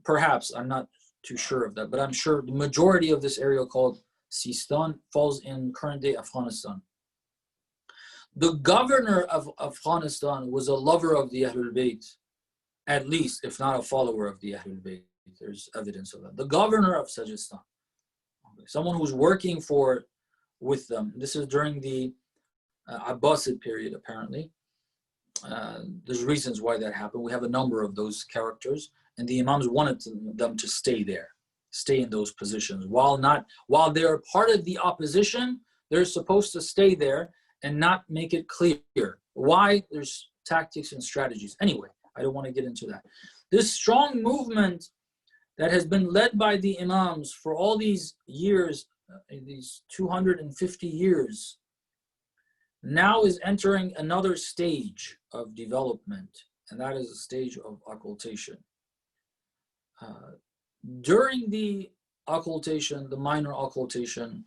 Perhaps, I'm not too sure of that, but I'm sure the majority of this area called Sistan falls in current-day Afghanistan. The governor of Afghanistan was a lover of the Ahlul Bayt, at least, if not a follower of the Ahlul Bayt. There's evidence of that. The governor of Sajistan, someone who's working with them. This is during the Abbasid period, apparently. There's reasons why that happened. We have a number of those characters, and the Imams wanted them to stay there, stay in those positions. While they're part of the opposition, they're supposed to stay there and not make it clear why. There's tactics and strategies. Anyway, I don't want to get into that. This strong movement that has been led by the Imams for all these years, these 250 years, now is entering another stage of development, and that is a stage of occultation. During the occultation, the minor occultation,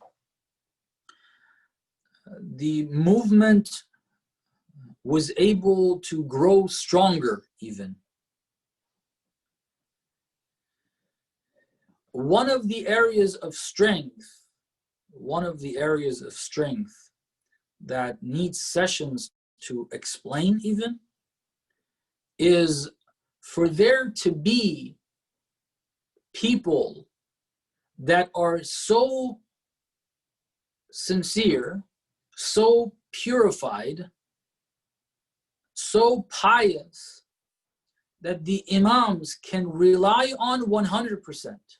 the movement was able to grow stronger even. One of the areas of strength that needs sessions to explain even is for there to be people that are so sincere, so purified, so pious, that the Imams can rely on 100%.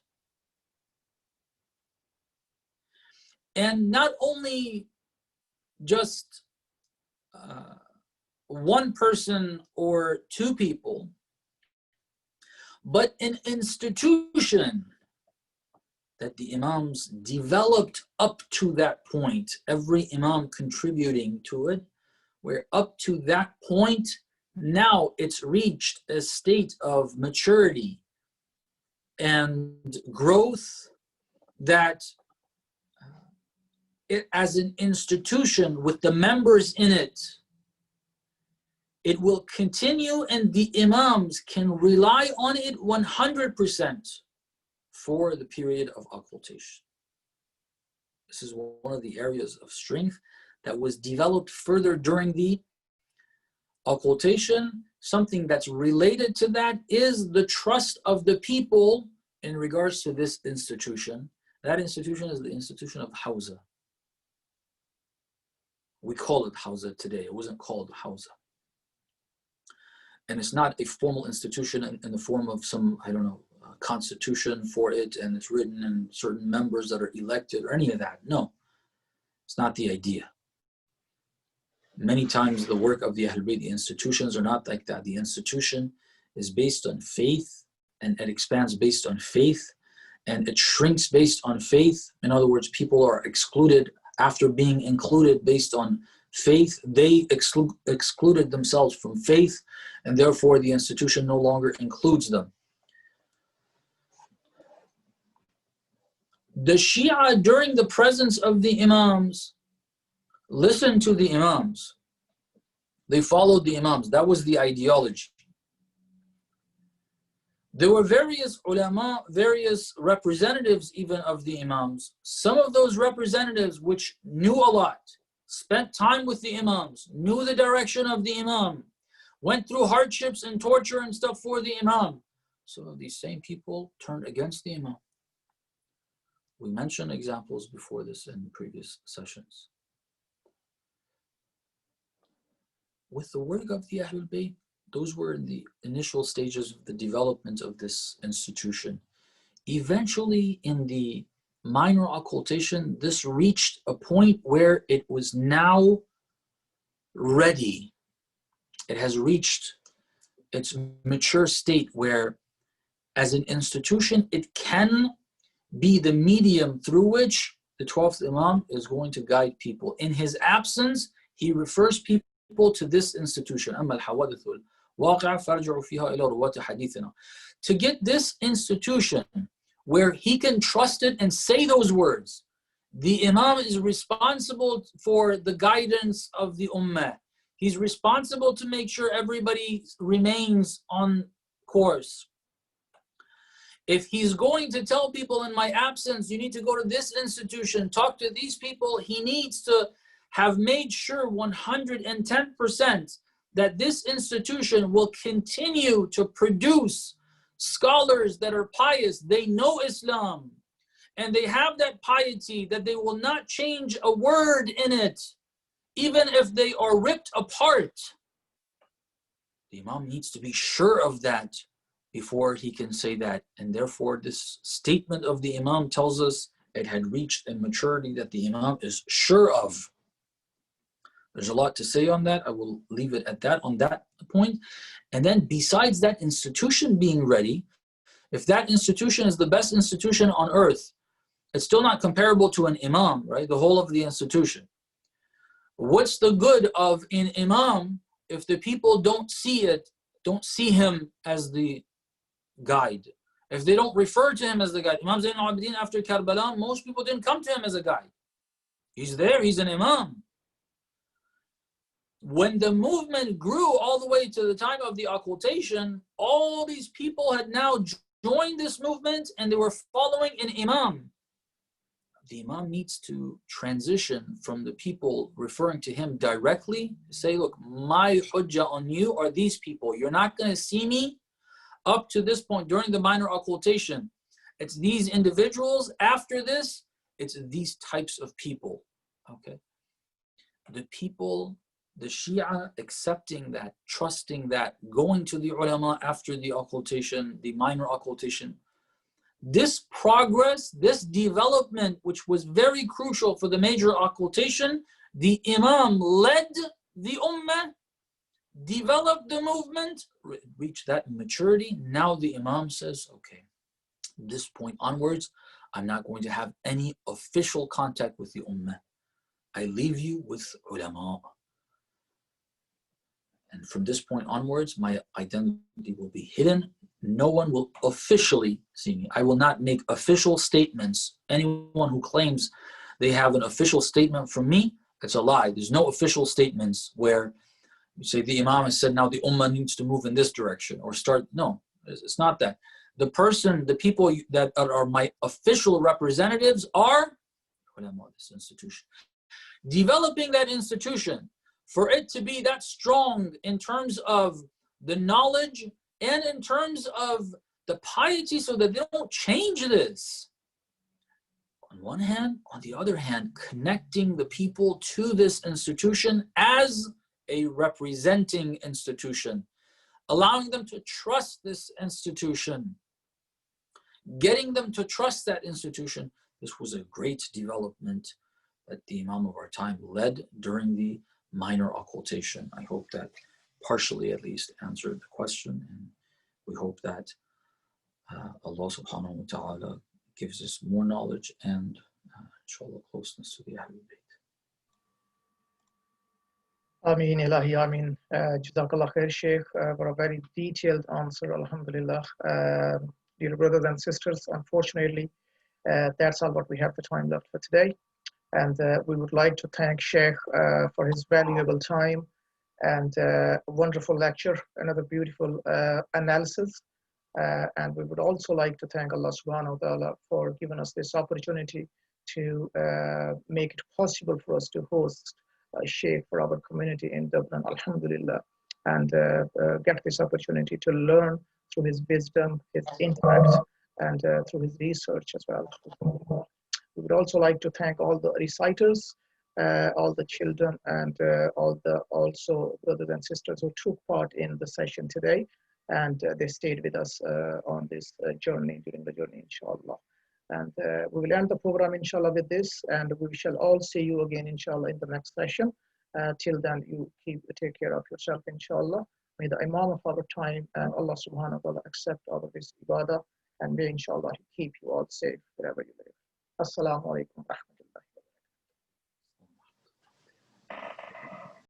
And not only just one person or two people, but an institution that the Imams developed up to that point, every Imam contributing to it, where up to that point, now it's reached a state of maturity and growth that it, as an institution with the members in it, it will continue, and the Imams can rely on it 100% for the period of occultation. This is one of the areas of strength that was developed further during the occultation. Something that's related to that is the trust of the people in regards to this institution. That institution is the institution of Hamza. We call it Hamza today. It wasn't called Hamza. And it's not a formal institution in the form of some, I don't know, constitution for it, and it's written in certain members that are elected or any of that. No, it's not the idea. Many times the work of the Ahlul Bayt, the institutions are not like that. The institution is based on faith, and it expands based on faith, and it shrinks based on faith. In other words, people are excluded after being included based on faith. They excluded themselves from faith, and therefore the institution no longer includes them. The Shia, during the presence of the Imams, listened to the Imams. They followed the Imams. That was the ideology. There were various ulama, various representatives even of the Imams. Some of those representatives which knew a lot, spent time with the Imams, knew the direction of the Imam, went through hardships and torture and stuff for the Imam. So these same people turned against the Imam. We mentioned examples before this in previous sessions. With the work of the Ahlul Bayt, those were the initial stages of the development of this institution. Eventually, in the minor occultation, this reached a point where it was now ready. It has reached its mature state where, as an institution, it can be the medium through which the 12th Imam is going to guide people. In his absence, he refers people to this institution. To get this institution where he can trust it and say those words, the Imam is responsible for the guidance of the Ummah. He's responsible to make sure everybody remains on course. If he's going to tell people in my absence, you need to go to this institution, talk to these people, he needs to have made sure 110% that this institution will continue to produce scholars that are pious. They know Islam and they have that piety that they will not change a word in it, even if they are ripped apart. The Imam needs to be sure of that before he can say that. And therefore, this statement of the Imam tells us it had reached a maturity that the Imam is sure of. There's a lot to say on that. I will leave it at that, on that point. And then besides that institution being ready, if that institution is the best institution on earth, it's still not comparable to an Imam, right? The whole of the institution. What's the good of an Imam if the people don't see him as the guide? If they don't refer to him as the guide. Imam Zayn al-Abidin after Karbala, most people didn't come to him as a guide. He's there, he's an Imam. When the movement grew all the way to the time of the occultation, all these people had now joined this movement and they were following an Imam. The Imam needs to transition from the people referring to him directly, say, look, my hujjah on you are these people. You're not going to see me up to this point during the minor occultation. It's these individuals. After this, it's these types of people. Okay. The people, the Shia accepting that, trusting that, going to the ulama after the occultation, the minor occultation. This progress, this development, which was very crucial for the major occultation, the Imam led the Ummah, developed the movement, reached that maturity. Now the Imam says, okay, from this point onwards, I'm not going to have any official contact with the Ummah. I leave you with ulama. And from this point onwards, my identity will be hidden. No one will officially see me. I will not make official statements. Anyone who claims they have an official statement from me, it's a lie. There's no official statements where you say the Imam has said now the Ummah needs to move in this direction or start. No, it's not that. The people that are my official representatives are this institution. Developing that institution, for it to be that strong in terms of the knowledge and in terms of the piety, so that they don't change this. On one hand, on the other hand, connecting the people to this institution as a representing institution, allowing them to trust this institution, getting them to trust that institution. This was a great development that the Imam of our time led during the minor occultation. I hope that partially at least answered the question, and we hope that Allah subhanahu wa ta'ala gives us more knowledge and inshallah closeness to the Ahlul Bayt. Ameen Ilahi, Ameen. Jazakallah khair, Shaykh, for a very detailed answer, alhamdulillah. Dear brothers and sisters, unfortunately, that's all what we have the time left for today. And we would like to thank Shaykh for his valuable time and wonderful lecture, another beautiful analysis. And we would also like to thank Allah subhanahu wa ta'ala for giving us this opportunity to make it possible for us to host a Shaykh for our community in Dublin, alhamdulillah, and get this opportunity to learn through his wisdom, his intellect, and through his research as well. We would also like to thank all the reciters all the children and all the also brothers and sisters who took part in the session today, and they stayed with us on this journey, during the journey, inshallah. And we will end the program, inshallah, with this, and we shall all see you again, inshallah, in the next session. Till then, you take care of yourself, inshallah. May the Imam of our time and Allah subhanahu wa ta'ala accept all of this ibadah, and may, inshallah, he keep you all safe wherever you live. Assalamu alaikum.